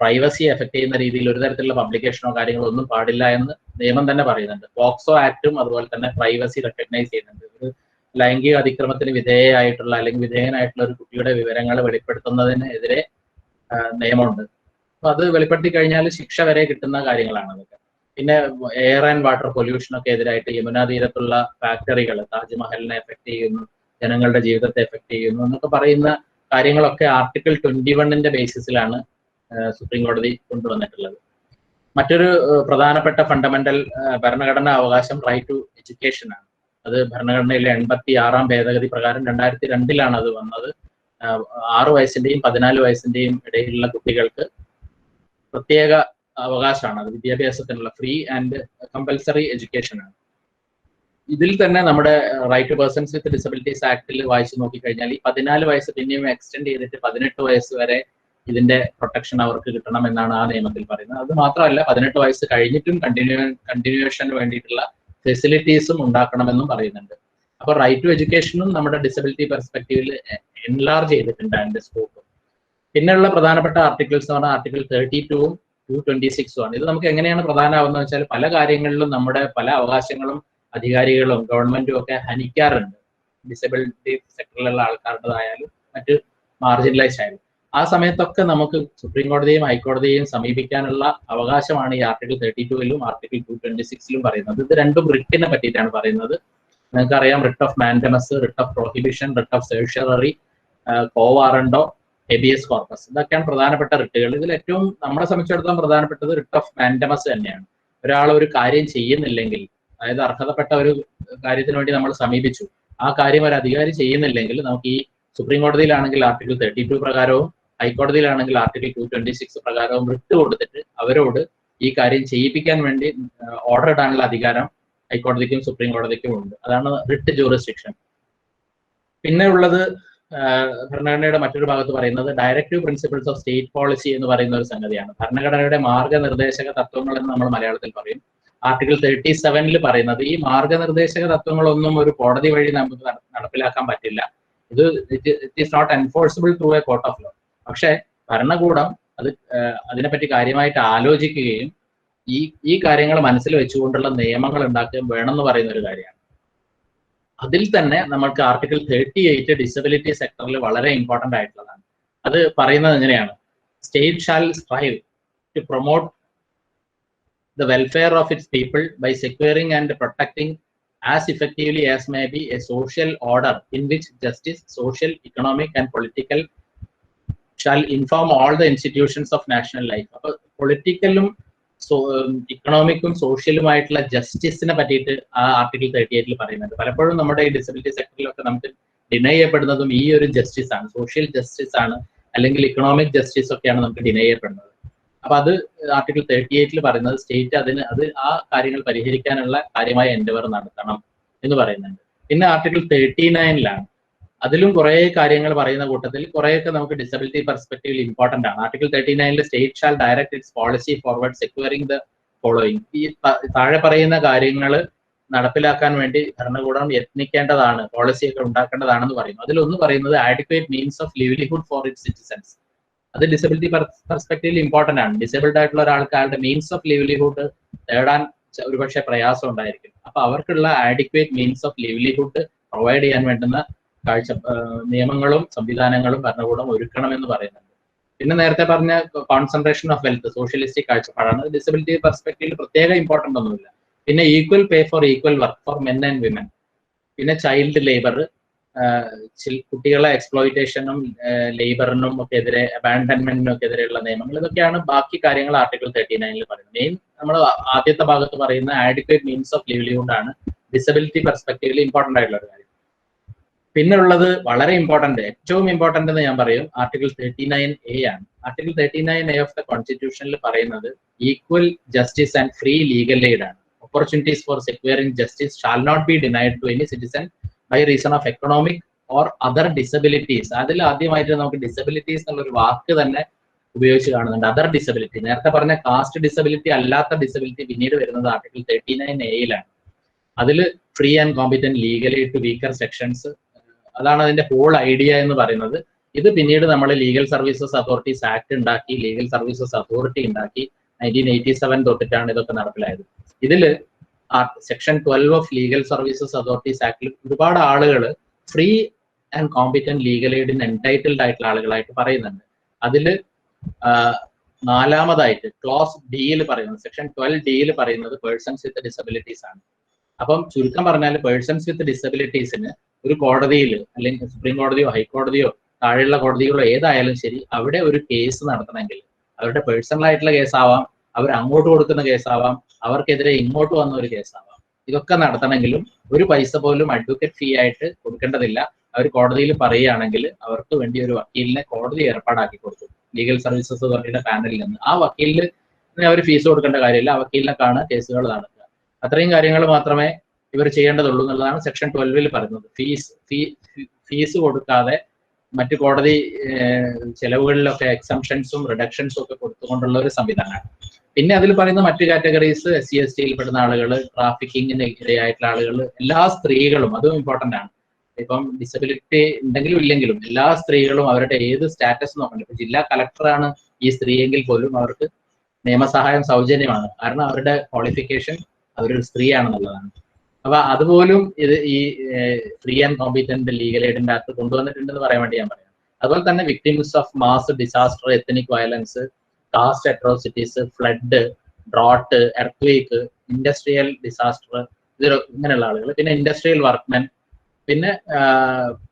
പ്രൈവസി എഫക്ട് ചെയ്യുന്ന രീതിയിൽ ഒരു തരത്തിലുള്ള പബ്ലിക്കേഷനോ കാര്യങ്ങളോ ഒന്നും പാടില്ല എന്ന് നിയമം തന്നെ പറയുന്നുണ്ട്. പോക്സോ ആക്ടും അതുപോലെ തന്നെ പ്രൈവസി റെക്കഗ്നൈസ് ചെയ്യുന്നുണ്ട്. ഒരു ലൈംഗിക അതിക്രമത്തിന് വിധേയമായിട്ടുള്ള അല്ലെങ്കിൽ വിധേയനായിട്ടുള്ള ഒരു കുട്ടിയുടെ വിവരങ്ങൾ വെളിപ്പെടുത്തുന്നതിനെതിരെ നിയമമുണ്ട്. അപ്പൊ അത് വെളിപ്പെടുത്തി കഴിഞ്ഞാൽ ശിക്ഷ വരെ കിട്ടുന്ന കാര്യങ്ങളാണ് അതൊക്കെ. പിന്നെ എയർ ആൻഡ് വാട്ടർ പൊല്യൂഷനൊക്കെ എതിരായിട്ട് യമുന തീരത്തുള്ള ഫാക്ടറികൾ താജ്മഹലിനെ എഫക്ട് ചെയ്യുന്നു, ജനങ്ങളുടെ ജീവിതത്തെ എഫക്ട് ചെയ്യുന്നു എന്നൊക്കെ പറയുന്ന കാര്യങ്ങളൊക്കെ ആർട്ടിക്കിൾ 21 ബേസിസിലാണ് സുപ്രീം കോടതി കൊണ്ടുവന്നിട്ടുള്ളത്. മറ്റൊരു പ്രധാനപ്പെട്ട ഫണ്ടമെന്റൽ ഭരണഘടനാ അവകാശം റൈറ്റ് ടു എഡ്യൂക്കേഷൻ ആണ്. അത് ഭരണഘടനയിലെ 86 ഭേദഗതി പ്രകാരം 2002 അത് വന്നത്. 6 വയസ്സിന്റെയും 14 വയസ്സിന്റെയും ഇടയിലുള്ള കുട്ടികൾക്ക് പ്രത്യേക അവകാശമാണ്. അത് വിദ്യാഭ്യാസത്തിനുള്ള ഫ്രീ ആൻഡ് കമ്പൽസറി എഡ്യൂക്കേഷൻ ആണ്. ഇതിൽ തന്നെ നമ്മുടെ right to persons with disabilities ആക്ടിൽ വായിച്ചു നോക്കിക്കഴിഞ്ഞാൽ ഈ 14 വയസ്സ് പിന്നെയും എക്സ്റ്റെൻഡ് ചെയ്തിട്ട് 18 വയസ്സ് വരെ ഇതിന്റെ പ്രൊട്ടക്ഷൻ അവർക്ക് കിട്ടണം എന്നാണ് ആ നിയമത്തിൽ പറയുന്നത്. അത് മാത്രമല്ല 18 വയസ്സ് കഴിഞ്ഞിട്ടും കണ്ടിന്യൂവേഷന് വേണ്ടിയിട്ടുള്ള ഫെസിലിറ്റീസും ഉണ്ടാക്കണമെന്നും പറയുന്നുണ്ട്. അപ്പൊ റൈറ്റ് ടു എഡ്യൂക്കേഷനും നമ്മുടെ ഡിസബിലിറ്റി പെർസ്പെക്റ്റീവിൽ എൻലാർജ് ചെയ്തിട്ടുണ്ട് അതിന്റെ സ്കോപ്പ്. പിന്നെയുള്ള പ്രധാനപ്പെട്ട ആർട്ടിക്കിൾസ് എന്ന് പറഞ്ഞാൽ ആർട്ടിക്കിൾ 32ഉം 226ഉം ആണ്. ഇത് നമുക്ക് എങ്ങനെയാണ് പ്രധാനമാവുന്നത് വെച്ചാൽ പല കാര്യങ്ങളിലും നമ്മുടെ പല അവകാശങ്ങളും അധികാരികളും ഗവൺമെന്റും ഒക്കെ ഹനിക്കാറുണ്ട്. ഡിസബിലിറ്റി സെക്ടറിലുള്ള ആൾക്കാരുടേതായാലും മറ്റ് മാർജിനലൈസ് ആയാലും ആ സമയത്തൊക്കെ നമുക്ക് സുപ്രീം കോടതിയും ഹൈക്കോടതിയെയും സമീപിക്കാനുള്ള അവകാശമാണ് ഈ ആർട്ടിക്കിൾ 32ലും ആർട്ടിക്കിൾ 226ലും പറയുന്നത്. ഇത് രണ്ടും റിട്ടിനെ പറ്റിയിട്ടാണ് പറയുന്നത്. നിങ്ങൾക്കറിയാം, writ of mandamus, writ of prohibition, writ of certiorari, quo warranto, habeas corpus, ഇതൊക്കെയാണ് പ്രധാനപ്പെട്ട റിട്ടുകൾ. ഇതിൽ ഏറ്റവും നമ്മളെ സംബന്ധിച്ചിടത്തോളം പ്രധാനപ്പെട്ടത് റിട്ട് ഓഫ് മാൻഡമസ് തന്നെയാണ്. ഒരാൾ ഒരു കാര്യം ചെയ്യുന്നില്ലെങ്കിൽ, അതായത് അർഹതപ്പെട്ട ഒരു കാര്യത്തിന് വേണ്ടി നമ്മൾ സമീപിച്ചു, ആ കാര്യം ഒരു അധികാരി ചെയ്യുന്നില്ലെങ്കിൽ നമുക്ക് ഈ സുപ്രീം കോടതിയിലാണെങ്കിൽ ആർട്ടിക്കിൾ 32 പ്രകാരവും ഹൈക്കോടതിയിലാണെങ്കിൽ ആർട്ടിക്കിൾ 226 പ്രകാരവും റിട്ട് കൊടുത്തിട്ട് അവരോട് ഈ കാര്യം ചെയ്യിപ്പിക്കാൻ വേണ്ടി ഓർഡർ ഇടാനുള്ള അധികാരം ഹൈക്കോടതിക്കും സുപ്രീം കോടതിക്കും ഉണ്ട്. അതാണ് റിട്ട് ജൂറിസ്ഡിക്ഷൻ. പിന്നെ ഉള്ളത് ഭരണഘടനയുടെ മറ്റൊരു ഭാഗത്ത് പറയുന്നത് directive principles of state policy എന്ന് പറയുന്ന ഒരു സംഗതിയാണ്. ഭരണഘടനയുടെ മാർഗനിർദ്ദേശക തത്വങ്ങൾ എന്ന് നമ്മൾ മലയാളത്തിൽ പറയും. ആർട്ടിക്കിൾ 37 പറയുന്നത് ഈ മാർഗനിർദ്ദേശക തത്വങ്ങളൊന്നും ഒരു കോടതി വഴി നമുക്ക് നടപ്പിലാക്കാൻ പറ്റില്ല. It is not enforceable through a court of law. പക്ഷെ ഭരണകൂടം അതിനെപ്പറ്റി കാര്യമായിട്ട് ആലോചിക്കുകയും ഈ കാര്യങ്ങൾ മനസ്സിൽ വെച്ചുകൊണ്ടുള്ള നിയമങ്ങൾ ഉണ്ടാക്കുകയും വേണമെന്ന് പറയുന്ന ഒരു കാര്യമാണ്. അതിൽ തന്നെ നമ്മൾക്ക് ആർട്ടിക്കിൾ 38 ഡിസബിലിറ്റി സെക്ടറിൽ വളരെ ഇമ്പോർട്ടന്റ് ആയിട്ടുള്ളതാണ്. അത് പറയുന്നത് എങ്ങനെയാണ്? State shall strive to promote the welfare of its people by securing and protecting as effectively as may be a social order in which justice, social, economic and political shall inform all the institutions of national life. അപ്പോൾ പൊളിറ്റിക്കലും ഇക്കണോമിക്കും സോഷ്യലുമായിട്ടുള്ള ജസ്റ്റിസിനെ പറ്റിയിട്ട് ആ ആർട്ടിക്കിൾ 38 പറയുന്നുണ്ട്. പലപ്പോഴും നമ്മുടെ ഈ ഡിസബിലിറ്റി സെക്ടറിലൊക്കെ നമുക്ക് ഡിനൈ ചെയ്യപ്പെടുന്നതും ഈ ഒരു ജസ്റ്റിസ് ആണ്, സോഷ്യൽ ജസ്റ്റിസ് ആണ്, അല്ലെങ്കിൽ ഇക്കണോമിക് ജസ്റ്റിസ് ഒക്കെയാണ് നമുക്ക് ഡിനൈ ചെയ്യപ്പെടുന്നത്. അപ്പൊ അത് ആർട്ടിക്കിൾ 38 പറയുന്നത് സ്റ്റേറ്റ് അത് ആ കാര്യങ്ങൾ പരിഹരിക്കാനുള്ള കാര്യമായ എൻഡവർ നടത്തണം എന്ന് പറയുന്നുണ്ട്. പിന്നെ ആർട്ടിക്കിൾ 39 അതിലും കുറെ കാര്യങ്ങൾ പറയുന്ന കൂട്ടത്തിൽ കുറെയൊക്കെ നമുക്ക് ഡിസബിലിറ്റി പെർസ്പെക്റ്റീവിൽ ഇമ്പോർട്ടന്റ് ആണ്. Article 39 state shall direct it's policy forward securing the following. ഈ താഴെ പറയുന്ന കാര്യങ്ങൾ നടപ്പിലാക്കാൻ വേണ്ടി ഭരണകൂടം യത്നിക്കേണ്ടതാണ്, പോളിസിയൊക്കെ ഉണ്ടാക്കേണ്ടതാണെന്ന് പറയുന്നു. അതിലൊന്ന് പറയുന്നത് adequate means of livelihood for its citizens. അത് ഡിസബിലിറ്റി പെർസ്പെക്റ്റീവിൽ ഇമ്പോർട്ടന്റ് ആണ്. ഡിസേബിൾഡ് ആയിട്ടുള്ള ഒരാൾക്ക് അയാളുടെ മീൻസ് ഓഫ് ലിവ്ലിഹുഡ് നേടാൻ ഒരുപക്ഷെ പ്രയാസം ഉണ്ടായിരിക്കും. അപ്പൊ അവർക്കുള്ള adequate means of livelihood provide ചെയ്യാൻ വേണ്ടുന്ന നിയമങ്ങളും സംവിധാനങ്ങളും ഭരണകൂടം ഒരുക്കണമെന്ന് പറയുന്നുണ്ട്. പിന്നെ നേരത്തെ പറഞ്ഞ കോൺസെൻട്രേഷൻ ഓഫ് വെൽത്ത്, സോഷ്യലിസ്റ്റിക് കാഴ്ചപ്പാടാണ്. ഡിസബിലിറ്റി പെർസ്പെക്റ്റീവിൽ പ്രത്യേക ഇമ്പോർട്ടന്റ് ഒന്നുമില്ല. പിന്നെ equal pay for equal work for men and women. പിന്നെ ചൈൽഡ് ലേബർ, കുട്ടികളെ എക്സ്പ്ലോയിറ്റേഷനും ലേബറിനും ഒക്കെ എതിരെ, അബാൻഡൻമെന്റിനും ഒക്കെ എതിരെയുള്ള നിയമങ്ങൾ, ഇതൊക്കെയാണ് ബാക്കി കാര്യങ്ങൾ ആർട്ടിക്കിൾ 39 പറയുന്നത്. മെയിൻ നമ്മൾ ആദ്യത്തെ ഭാഗത്ത് പറയുന്ന ആഡിക്വേറ്റ് മീൻസ് ഓഫ് ലിവ്ലിഹുഡ് ആണ് ഡിസബിലിറ്റി പെർസ്പെക്റ്റീവിൽ ഇമ്പോർട്ടന്റ് ആയിട്ടുള്ള ഒരു കാര്യം. പിന്നെ ഉള്ളത് വളരെ ഇമ്പോർട്ടന്റ്, ഏറ്റവും ഇമ്പോർട്ടന്റ് എന്ന് ഞാൻ പറയും ആർട്ടിക്കിൾ 39A ആണ്. ആർട്ടിക്കിൾ 39A ഓഫ് ദ കോൺസ്റ്റിറ്റ്യൂഷനിൽ പറയുന്നത് equal justice and free legal aid ആണ്. Opportunities for securing justice shall not be denied to any citizen by reason of economic or other disabilities. അതിൽ ആദ്യമായിട്ട് നമുക്ക് ഡിസബിലിറ്റീസ് എന്നുള്ളൊരു വാക്ക് തന്നെ ഉപയോഗിച്ച് കാണുന്നുണ്ട്. അതർ ഡിസബിലിറ്റി, നേരത്തെ പറഞ്ഞ കാസ്റ്റ് ഡിസബിലിറ്റി അല്ലാത്ത ഡിസബിലിറ്റി പിന്നീട് വരുന്നത് ആർട്ടിക്കിൾ 39A അതിൽ free and competent legal aid to weaker sections, അതാണ് അതിന്റെ ഹോൾ ഐഡിയ എന്ന് പറയുന്നത്. ഇത് പിന്നീട് നമ്മൾ ലീഗൽ സർവീസസ് അതോറിറ്റീസ് ആക്ട് ഉണ്ടാക്കി, ലീഗൽ സർവീസസ് അതോറിറ്റി ഉണ്ടാക്കി 1987 തൊട്ടിട്ടാണ് ഇതൊക്കെ നടപ്പിലായത്. ഇതില് section 12 of legal services authorities ആക്ടിൽ ഒരുപാട് ആളുകൾ ഫ്രീ ആൻഡ് കോമ്പിറ്റന്റ് ലീഗൽ എയ്ഡിന് എൻടൈറ്റിൽഡ് ആയിട്ടുള്ള ആളുകളായിട്ട് പറയുന്നുണ്ട്. അതിൽ നാലാമതായിട്ട് ക്ലോസ് ഡിയിൽ പറയുന്നത്, സെക്ഷൻ 12D പറയുന്നത് പേഴ്സൺസ് വിത്ത് ഡിസബിലിറ്റീസ് ആണ്. അപ്പം ചുരുക്കം പറഞ്ഞാൽ പേഴ്സൺസ് വിത്ത് ഡിസബിലിറ്റീസിന് ഒരു കോടതിയിൽ, അല്ലെങ്കിൽ സുപ്രീം കോടതിയോ ഹൈക്കോടതിയോ താഴെയുള്ള കോടതികളോ ഏതായാലും ശരി, അവിടെ ഒരു കേസ് നടത്തണമെങ്കിൽ അവരുടെ പേഴ്സണൽ ആയിട്ടുള്ള കേസാവാം, അവർ അങ്ങോട്ട് കൊടുക്കുന്ന കേസാവാം, അവർക്കെതിരെ ഇങ്ങോട്ട് വന്ന ഒരു കേസാവാം, ഇതൊക്കെ നടത്തണമെങ്കിലും ഒരു പൈസ പോലും അഡ്വക്കേറ്റ് ഫീ ആയിട്ട് കൊടുക്കേണ്ടതില്ല. അവർ കോടതിയിൽ പറയുകയാണെങ്കിൽ അവർക്ക് വേണ്ടി ഒരു വക്കീലിനെ കോടതി ഏർപ്പാടാക്കി കൊടുക്കും, ലീഗൽ സർവീസസ് അതോറിറ്റിയുടെ പാനലിൽ നിന്ന്. ആ വക്കീലിന് അവർ ഫീസ് കൊടുക്കേണ്ട കാര്യമില്ല, ആ വക്കീലിനെ കാണുക, കേസുകൾ നടക്കുക. അത്രയും കാര്യങ്ങൾ മാത്രമേ ഇവർ ചെയ്യേണ്ടതുള്ളൂ എന്നുള്ളതാണ് സെക്ഷൻ 12 പറയുന്നത്. ഫീസ് കൊടുക്കാതെ മറ്റു കോടതി ചെലവുകളിലൊക്കെ എക്സംഷൻസും റിഡക്ഷൻസും ഒക്കെ കൊടുത്തുകൊണ്ടുള്ള ഒരു സംവിധാനമാണ്. പിന്നെ അതിൽ പറയുന്ന മറ്റു കാറ്റഗറീസ് SC/ST പെടുന്ന ആളുകൾ, ട്രാഫിക്കിങ്ങിന് ഇരയായിട്ടുള്ള ആളുകൾ, എല്ലാ സ്ത്രീകളും, അതും ഇമ്പോർട്ടന്റ് ആണ്. ഇപ്പം ഡിസബിലിറ്റി ഉണ്ടെങ്കിലും ഇല്ലെങ്കിലും എല്ലാ സ്ത്രീകളും അവരുടെ ഏത് സ്റ്റാറ്റസ് നോക്കണ്ട. ഇപ്പൊ ജില്ലാ കളക്ടറാണ് ഈ സ്ത്രീയെങ്കിൽ പോലും അവർക്ക് നിയമസഹായം സൗജന്യമാണ്. കാരണം അവരുടെ ക്വാളിഫിക്കേഷൻ അവരൊരു സ്ത്രീയാണെന്നുള്ളതാണ്. അപ്പൊ അതുപോലും ഇത് ഈ ഫ്രീ ആൻഡ് കോമ്പീറ്റന്റ് ലീഗൽ എയ്ഡിന്റെ അകത്ത് കൊണ്ടുവന്നിട്ടുണ്ടെന്ന് പറയാൻ വേണ്ടി ഞാൻ പറയാം. അതുപോലെ തന്നെ victims of mass disaster, ethnic violence, caste atrocities, flood, drought, earthquake, industrial disaster, ഇങ്ങനെയുള്ള ആളുകൾ, പിന്നെ ഇൻഡസ്ട്രിയൽ വർക്ക്മെൻ, പിന്നെ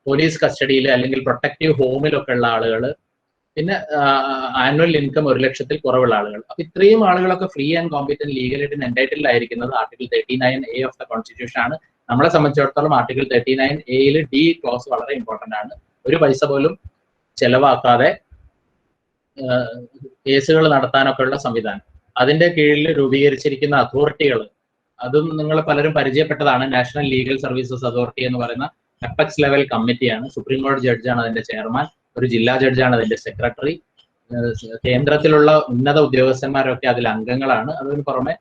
പോലീസ് കസ്റ്റഡിയിൽ അല്ലെങ്കിൽ പ്രൊട്ടക്റ്റീവ് ഹോമിലൊക്കെ ഉള്ള ആളുകൾ, പിന്നെ ആനുവൽ ഇൻകം 1 ലക്ഷത്തിൽ കുറവുള്ള ആളുകൾ. അപ്പൊ ഇത്രയും ആളുകളൊക്കെ ഫ്രീ ആൻഡ് കോമ്പീറ്റന്റ് ലീഗൽ എയ്ഡിന് എൻടൈറ്റിൽഡ് ആയിരിക്കുന്നത് article 39A of the constitution ആണ്. നമ്മളെ സംബന്ധിച്ചിടത്തോളം ആർട്ടിക്കിൾ 39A D ക്ലോസ് വളരെ ഇമ്പോർട്ടന്റ് ആണ്. ഒരു പൈസ പോലും ചെലവാക്കാതെ കേസുകൾ നടത്താനൊക്കെ ഉള്ള സംവിധാനം. അതിന്റെ കീഴിൽ രൂപീകരിച്ചിരിക്കുന്ന അതോറിറ്റികൾ, അതും നിങ്ങൾ പലരും പരിചയപ്പെട്ടതാണ്. നാഷണൽ ലീഗൽ സർവീസസ് അതോറിറ്റി എന്ന് പറയുന്ന അപ്പെക്സ് ലെവൽ കമ്മിറ്റിയാണ്. സുപ്രീം കോടതി ജഡ്ജാണ് അതിന്റെ ചെയർമാൻ, ഒരു ജില്ലാ ജഡ്ജാണ് അതിന്റെ സെക്രട്ടറി. കേന്ദ്രത്തിലുള്ള ഉന്നത ഉദ്യോഗസ്ഥന്മാരൊക്കെ അതിൽ അംഗങ്ങളാണ്. അതിന് പുറമെ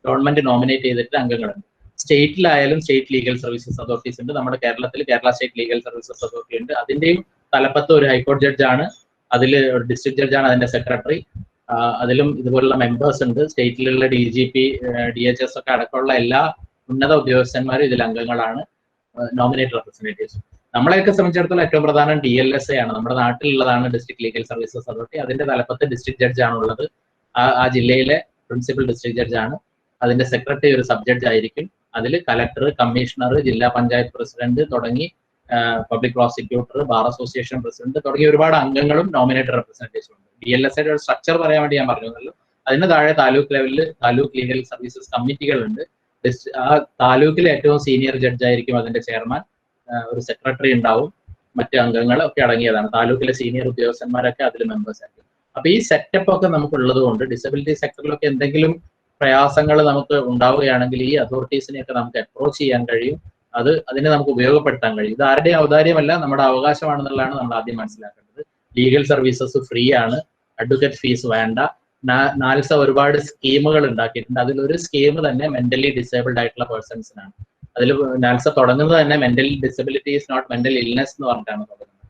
ഗവൺമെന്റ് നോമിനേറ്റ് ചെയ്തിട്ട് അംഗങ്ങളുണ്ട്. സ്റ്റേറ്റിലായാലും സ്റ്റേറ്റ് ലീഗൽ സർവീസസ് അതോറിറ്റീസ് ഉണ്ട്. നമ്മുടെ കേരളത്തിൽ Kerala state legal services authority ഉണ്ട്. അതിന്റെയും തലപ്പത്ത് ഒരു ഹൈക്കോടതി ജഡ്ജാണ്, അതിൽ ഒരു ഡിസ്ട്രിക്ട് ജഡ്ജാണ് അതിന്റെ സെക്രട്ടറി. അതിലും ഇതുപോലുള്ള മെമ്പേഴ്സ് ഉണ്ട്. സ്റ്റേറ്റിലുള്ള DGP, DHS ഒക്കെ അടക്കമുള്ള എല്ലാ ഉന്നത ഉദ്യോഗസ്ഥന്മാരും ഇതിൽ അംഗങ്ങളാണ്, നോമിനേറ്റ് റെപ്രസെന്റേറ്റീവ്സ്. നമ്മളെയൊക്കെ സംബന്ധിച്ചിടത്തോളം ഏറ്റവും പ്രധാനം DLSA ആണ്. നമ്മുടെ നാട്ടിലുള്ളതാണ് ഡിസ്ട്രിക്ട് ലീഗൽ സർവീസസ് അതോറിറ്റി. അതിന്റെ തലപ്പത്ത് ഡിസ്ട്രിക്ട് ജഡ്ജ് ആണുള്ളത്. ആ ജില്ലയിലെ പ്രിൻസിപ്പൽ ഡിസ്ട്രിക്ട് ജഡ്ജ് ആണ്. അതിന്റെ സെക്രട്ടറി ഒരു സബ് ജഡ്ജ് ആയിരിക്കും. അതിൽ കലക്ടർ, കമ്മീഷണർ, ജില്ലാ പഞ്ചായത്ത് പ്രസിഡന്റ് തുടങ്ങി public prosecutor, bar association president തുടങ്ങിയ ഒരുപാട് അംഗങ്ങളും നോമിനേറ്റഡ് റെപ്രസെന്റേറ്റീവ്സും ഉണ്ട്. DLSയുടെ ഒരു സ്ട്രക്ചർ പറയാൻ വേണ്ടി ഞാൻ പറഞ്ഞല്ലോ. അതിന് താഴെ താലൂക്ക് ലെവലിൽ താലൂക്ക് ലീഗൽ സർവീസസ് കമ്മിറ്റികളുണ്ട്. ആ താലൂക്കിലെ ഏറ്റവും സീനിയർ ജഡ്ജ് ആയിരിക്കും അതിന്റെ ചെയർമാൻ. ഒരു സെക്രട്ടറി ഉണ്ടാവും, മറ്റ് അംഗങ്ങൾ ഒക്കെ അടങ്ങിയതാണ്. താലൂക്കിലെ സീനിയർ ഉദ്യോഗസ്ഥന്മാരൊക്കെ അതിൽ മെമ്പേഴ്സ് ആയിരിക്കും. അപ്പൊ ഈ സെറ്റപ്പ് ഒക്കെ നമുക്ക് ഉള്ളത് കൊണ്ട് ഡിസബിലിറ്റി സെക്ടറിലൊക്കെ എന്തെങ്കിലും പ്രയാസങ്ങൾ നമുക്ക് ഉണ്ടാവുകയാണെങ്കിൽ ഈ അതോറിറ്റീസിനെയൊക്കെ നമുക്ക് അപ്രോച്ച് ചെയ്യാൻ കഴിയും. അതിനെ നമുക്ക് ഉപയോഗപ്പെടുത്താൻ കഴിയും. ഇത് ആരുടെയും ഔദാര്യമല്ല, നമ്മുടെ അവകാശമാണെന്നുള്ളതാണ് നമ്മൾ ആദ്യം മനസ്സിലാക്കേണ്ടത്. ലീഗൽ സർവീസസ് ഫ്രീ ആണ്, അഡ്വക്കേറ്റ് ഫീസ് വേണ്ട. നാൽസ ഒരുപാട് സ്കീമുകൾ ഉണ്ടാക്കിയിട്ടുണ്ട്. അതിലൊരു സ്കീം തന്നെ മെന്റലി ഡിസേബിൾഡ് ആയിട്ടുള്ള പേഴ്സൺസിനാണ്. അതിൽ നാൽസ തുടങ്ങുന്നത് തന്നെ mental disability is not mental illness എന്ന് പറഞ്ഞിട്ടാണ് തുടങ്ങുന്നത്.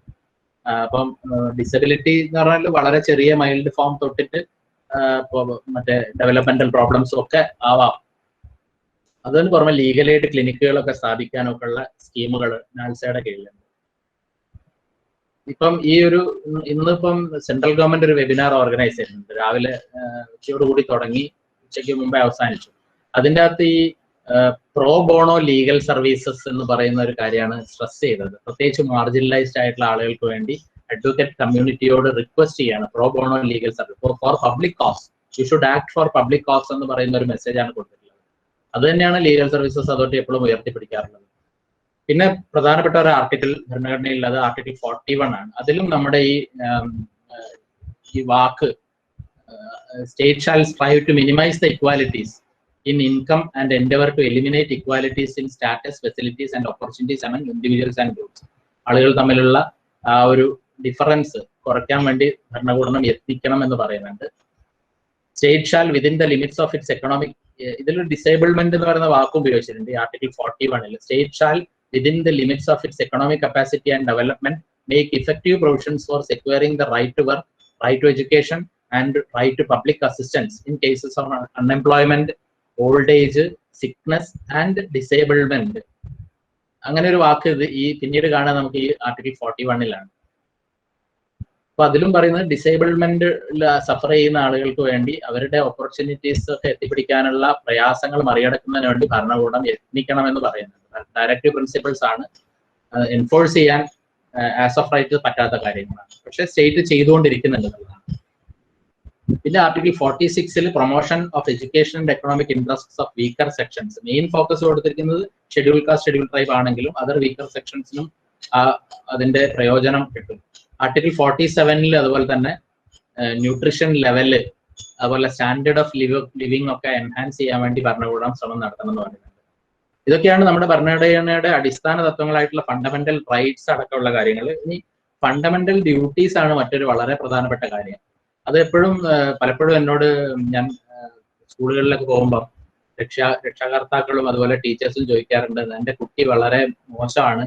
അപ്പം ഡിസബിലിറ്റി എന്ന് പറഞ്ഞാൽ വളരെ ചെറിയ മൈൽഡ് ഫോം തൊട്ടിട്ട് മറ്റേ ഡെവലപ്മെന്റൽ പ്രോബ്ലംസും ഒക്കെ ആവാം. അതിന് പുറമെ ലീഗൽ എയ്ഡ് ക്ലിനിക്കുകളൊക്കെ സ്ഥാപിക്കാനൊക്കെ ഉള്ള സ്കീമുകൾ നാൽസയുടെ കീഴിലുണ്ട്. ഇപ്പം ഇന്നിപ്പം സെൻട്രൽ ഗവൺമെന്റ് ഒരു വെബിനാർ ഓർഗനൈസ് ചെയ്യുന്നുണ്ട്. രാവിലെ ഉച്ചയോടുകൂടി തുടങ്ങി ഉച്ചയ്ക്ക് മുമ്പേ അവസാനിച്ചു. അതിൻ്റെ അകത്ത് ഈ പ്രോ ബോണോ ലീഗൽ സർവീസസ് എന്ന് പറയുന്ന ഒരു കാര്യമാണ് സ്ട്രെസ് ചെയ്തത്. പ്രത്യേകിച്ച് മാർജിനലൈസ്ഡ് ആയിട്ടുള്ള ആളുകൾക്ക് വേണ്ടി അഡ്വക്കേറ്റ് കമ്മ്യൂണിറ്റിയോട് റിക്വസ്റ്റ് ചെയ്യാണ് pro bono legal service for public cause. You should act for public cause എന്ന് പറയുന്ന ഒരു മെസ്സേജാണ് കൊടുത്തിട്ടുള്ളത്. അത് തന്നെയാണ് ലീഗൽ സർവീസസ് അതോറിറ്റി എപ്പോഴും ഉയർത്തിപ്പിടിക്കാറുള്ളത്. പിന്നെ പ്രധാനപ്പെട്ട ഒരു ആർട്ടിക്കിൾ ഭരണഘടനയിൽ, അത് ആർട്ടിക്കിൾ 41 ആണ്. അതിലും നമ്മുടെ ഈ വാക്ക് state shall strive to minimise the equalities in income and endeavor to eliminate inequalities in status, facilities and opportunities among individuals and groups. ആളുകൾ തമ്മിലുള്ള ആ ഒരു ഡിഫറൻസ് കുറയ്ക്കാൻ വേണ്ടി ഭരണകൂടം എത്തിക്കണം എന്ന് പറയുന്നുണ്ട്. State shall within the limits of its economic, ഇതിലൊരു ഡിസേബിൾമെന്റ് എന്ന് പറയുന്ന വാക്ക് ഉപയോഗിച്ചിട്ടുണ്ട് ഈ article 41. State shall within the limits of its economic capacity and development make effective provisions for securing the right to work, right to education and right to public assistance in cases of unemployment, old age, sickness and disablement. അങ്ങനെ ഒരു വാക്ക് പിന്നീട് കാണാൻ നമുക്ക് ഈ ആർട്ടിക്കിൾ 41-ലാണ്. അപ്പൊ അതിലും പറയുന്നത് ഡിസേബിൾമെന്റ് സഫർ ചെയ്യുന്ന ആളുകൾക്ക് വേണ്ടി അവരുടെ ഓപ്പർച്യൂണിറ്റീസ് ഒക്കെ എത്തിപ്പിടിക്കാനുള്ള പ്രയാസങ്ങൾ മറികടക്കുന്നതിന് വേണ്ടി ഭരണകൂടം യത്നിക്കണം എന്ന് പറയുന്നുണ്ട്. ഡയറക്റ്റീവ് പ്രിൻസിപ്പിൾസ് ആണ്, എൻഫോഴ്സ് ചെയ്യാൻ ആസ് ഓഫ് റൈറ്റ് പറ്റാത്ത കാര്യങ്ങളാണ്. പക്ഷെ സ്റ്റേറ്റ് ചെയ്തുകൊണ്ടിരിക്കുന്നുണ്ട് എന്നുള്ളതാണ്. പിന്നെ article 46 promotion of education and economic interests of weaker sections, main focus കൊടുത്തിരിക്കുന്നത് ഷെഡ്യൂൾ കാസ്റ്റ് ഷെഡ്യൂൾ ട്രൈബ് ആണെങ്കിലും അതർ വീക്കർ സെക്ഷൻസിനും അതിന്റെ പ്രയോജനം കിട്ടും. ആർട്ടിക്കിൾ 47 അതുപോലെ തന്നെ ന്യൂട്രീഷൻ ലെവല് അതുപോലെ സ്റ്റാൻഡേർഡ് ഓഫ് ലിവിംഗ് ഒക്കെ എൻഹാൻസ് ചെയ്യാൻ വേണ്ടി ഭരണകൂടം ശ്രമം നടത്തണം എന്ന് പറയുന്നുണ്ട്. ഇതൊക്കെയാണ് നമ്മുടെ ഭരണഘടനയുടെ അടിസ്ഥാന തത്വങ്ങളായിട്ടുള്ള ഫണ്ടമെന്റൽ റൈറ്റ്സ് അടക്കമുള്ള കാര്യങ്ങൾ. ഇനി ഫണ്ടമെന്റൽ ഡ്യൂട്ടീസ് ആണ് മറ്റൊരു വളരെ പ്രധാനപ്പെട്ട കാര്യം. അത് എപ്പോഴും പലപ്പോഴും എന്നോട് ഞാൻ സ്കൂളുകളിലൊക്കെ പോകുമ്പോൾ രക്ഷാകർത്താക്കളും അതുപോലെ ടീച്ചേഴ്സും ചോദിക്കാറുണ്ട്, എൻ്റെ കുട്ടി വളരെ മോശമാണ്,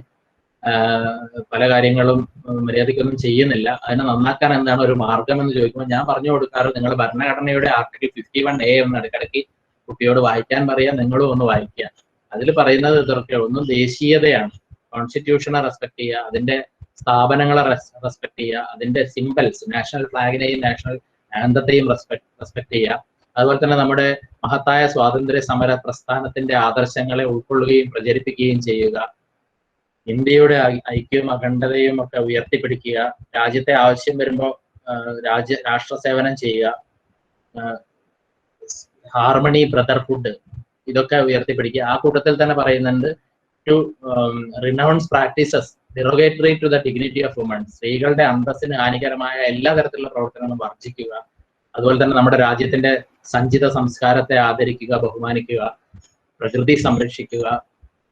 പല കാര്യങ്ങളും മര്യാദയ്ക്കൊന്നും ചെയ്യുന്നില്ല, അതിനെ നന്നാക്കാൻ എന്താണ് ഒരു മാർഗം എന്ന് ചോദിക്കുമ്പോൾ ഞാൻ പറഞ്ഞു കൊടുക്കാറ്, നിങ്ങൾ ഭരണഘടനയുടെ ആർട്ടിക്കിൾ 51A ഒന്ന് ഇടയ്ക്കിടയ്ക്ക് കുട്ടിയോട് വായിക്കാൻ പറയാം, നിങ്ങളും ഒന്ന് വായിക്കുക. അതിൽ പറയുന്നത് ഇതൊക്കെ ഒന്നും ദേശീയതയാണ്, കോൺസ്റ്റിറ്റ്യൂഷനെ റെസ്പെക്ട് ചെയ്യുക, അതിന്റെ സ്ഥാപനങ്ങളെ റെസ്പെക്ട് ചെയ്യുക, അതിന്റെ സിംബൽസ് നാഷണൽ ഫ്ലാഗിനെയും നാഷണൽ ആന്തത്തെയും റെസ്പെക്ട് ചെയ്യുക. അതുപോലെ തന്നെ നമ്മുടെ മഹത്തായ സ്വാതന്ത്ര്യ സമര പ്രസ്ഥാനത്തിന്റെ ആദർശങ്ങളെ ഉൾക്കൊള്ളുകയും പ്രചരിപ്പിക്കുകയും ചെയ്യുക. ഇന്ത്യയുടെ ഐക്യവും അഖണ്ഡതയും ഒക്കെ ഉയർത്തിപ്പിടിക്കുക. രാജ്യത്തെ ആവശ്യം വരുമ്പോൾ രാഷ്ട്ര സേവനം ചെയ്യുക. ഹാർമണി, ബ്രദർഹുഡ്, ഇതൊക്കെ ഉയർത്തിപ്പിടിക്കുക. ആ കൂട്ടത്തിൽ തന്നെ പറയുന്നുണ്ട് to renounce practices derogatory to the dignity of woman, സ്ത്രീകളുടെ അന്തസ്സിന് ഹാനികരമായ എല്ലാ തരത്തിലുള്ള പ്രവർത്തനങ്ങളും വർജിക്കുക. അതുപോലെ തന്നെ നമ്മുടെ രാജ്യത്തിന്റെ സഞ്ചിത സംസ്കാരത്തെ ആദരിക്കുക, ബഹുമാനിക്കുക, പ്രകൃതി സംരക്ഷിക്കുക,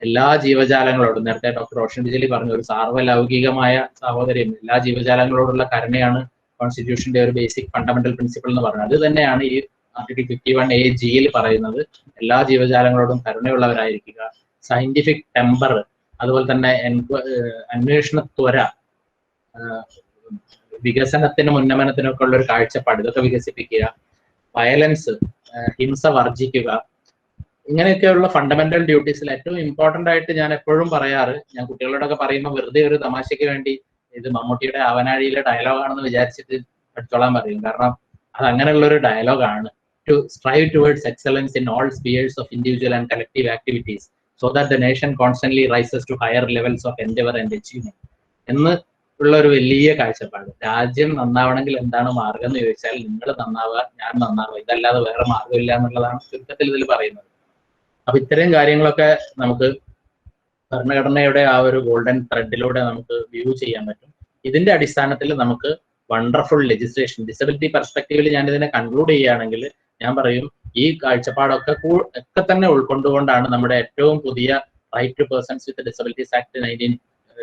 എല്ലാ ജീവജാലങ്ങളോടും, നേരത്തെ ഡോക്ടർ റോഷൻ ബിജലി പറഞ്ഞു, ഒരു സാർവലൗകികമായ സഹോദര്യം, എല്ലാ ജീവജാലങ്ങളോടുള്ള കരുണയാണ് കോൺസ്റ്റിറ്റ്യൂഷന്റെ ഒരു ബേസിക് ഫണ്ടമെന്റൽ പ്രിൻസിപ്പിൾ എന്ന് പറയുന്നത്. അത് തന്നെയാണ് ഈ ആർട്ടിക്കിൾ 51AG പറയുന്നത്, എല്ലാ ജീവജാലങ്ങളോടും കരുണയുള്ളവരായിരിക്കുക. സയന്റിഫിക് ടെമ്പർ, അതുപോലെ തന്നെ അന്വേഷണ ത്വര, വികസനത്തിനും ഉന്നമനത്തിനും ഒക്കെ ഉള്ള ഒരു കാഴ്ചപ്പാട്, ഇതൊക്കെ വികസിപ്പിക്കുക. വയലൻസ്, ഹിംസ വർജിക്കുക. ഇങ്ങനെയൊക്കെയുള്ള ഫണ്ടമെന്റൽ ഡ്യൂട്ടീസിൽ ഏറ്റവും ഇമ്പോർട്ടന്റ് ആയിട്ട് ഞാൻ എപ്പോഴും പറയാറ്, ഞാൻ കുട്ടികളോടൊക്കെ പറയുമ്പോൾ വെറുതെ ഒരു തമാശയ്ക്ക് വേണ്ടി ഇത് മമ്മൂട്ടിയുടെ അവനാഴിയിലെ ഡയലോഗാണെന്ന് വിചാരിച്ചിട്ട് പഠിച്ചോളാൻ പറയും. കാരണം അത് അങ്ങനെയുള്ള ഒരു ഡയലോഗാണ്. To strive towards excellence in all spheres of individual and collective activities so that the nation constantly rises to higher levels of endeavour and achievement എന്ന് ഉള്ള ഒരു വലിയ കാഴ്ചപ്പാട്. രാജ്യം നന്നാവണമെങ്കിൽ എന്താണ് മാർഗം എന്ന് ചോദിച്ചാൽ, നിങ്ങൾ നന്നാവുക, ഞാൻ നന്നാവുക, ഇതല്ലാതെ വേറെ മാർഗമില്ല എന്നുള്ളതാണ് ചുരുക്കത്തിൽ ഇതിൽ പറയുന്നത്. അപ്പൊ ഇത്തരം കാര്യങ്ങളൊക്കെ നമുക്ക് ഭരണഘടനയുടെ ആ ഒരു ഗോൾഡൻ ത്രെഡിലൂടെ നമുക്ക് വ്യൂ ചെയ്യാൻ പറ്റും. ഇതിന്റെ അടിസ്ഥാനത്തിൽ നമുക്ക് വണ്ടർഫുൾ ലെജിസ്ലേഷൻ, ഡിസബിലിറ്റി പെർസ്പെക്റ്റീവിൽ ഞാൻ ഇതിനെ കൺക്ലൂഡ് ചെയ്യുകയാണെങ്കിൽ ഞാൻ പറയും, ഈ കാഴ്ചപ്പാടൊക്കെ ഒക്കെ തന്നെ ഉൾക്കൊണ്ടുകൊണ്ടാണ് നമ്മുടെ ഏറ്റവും പുതിയ right to persons with disabilities act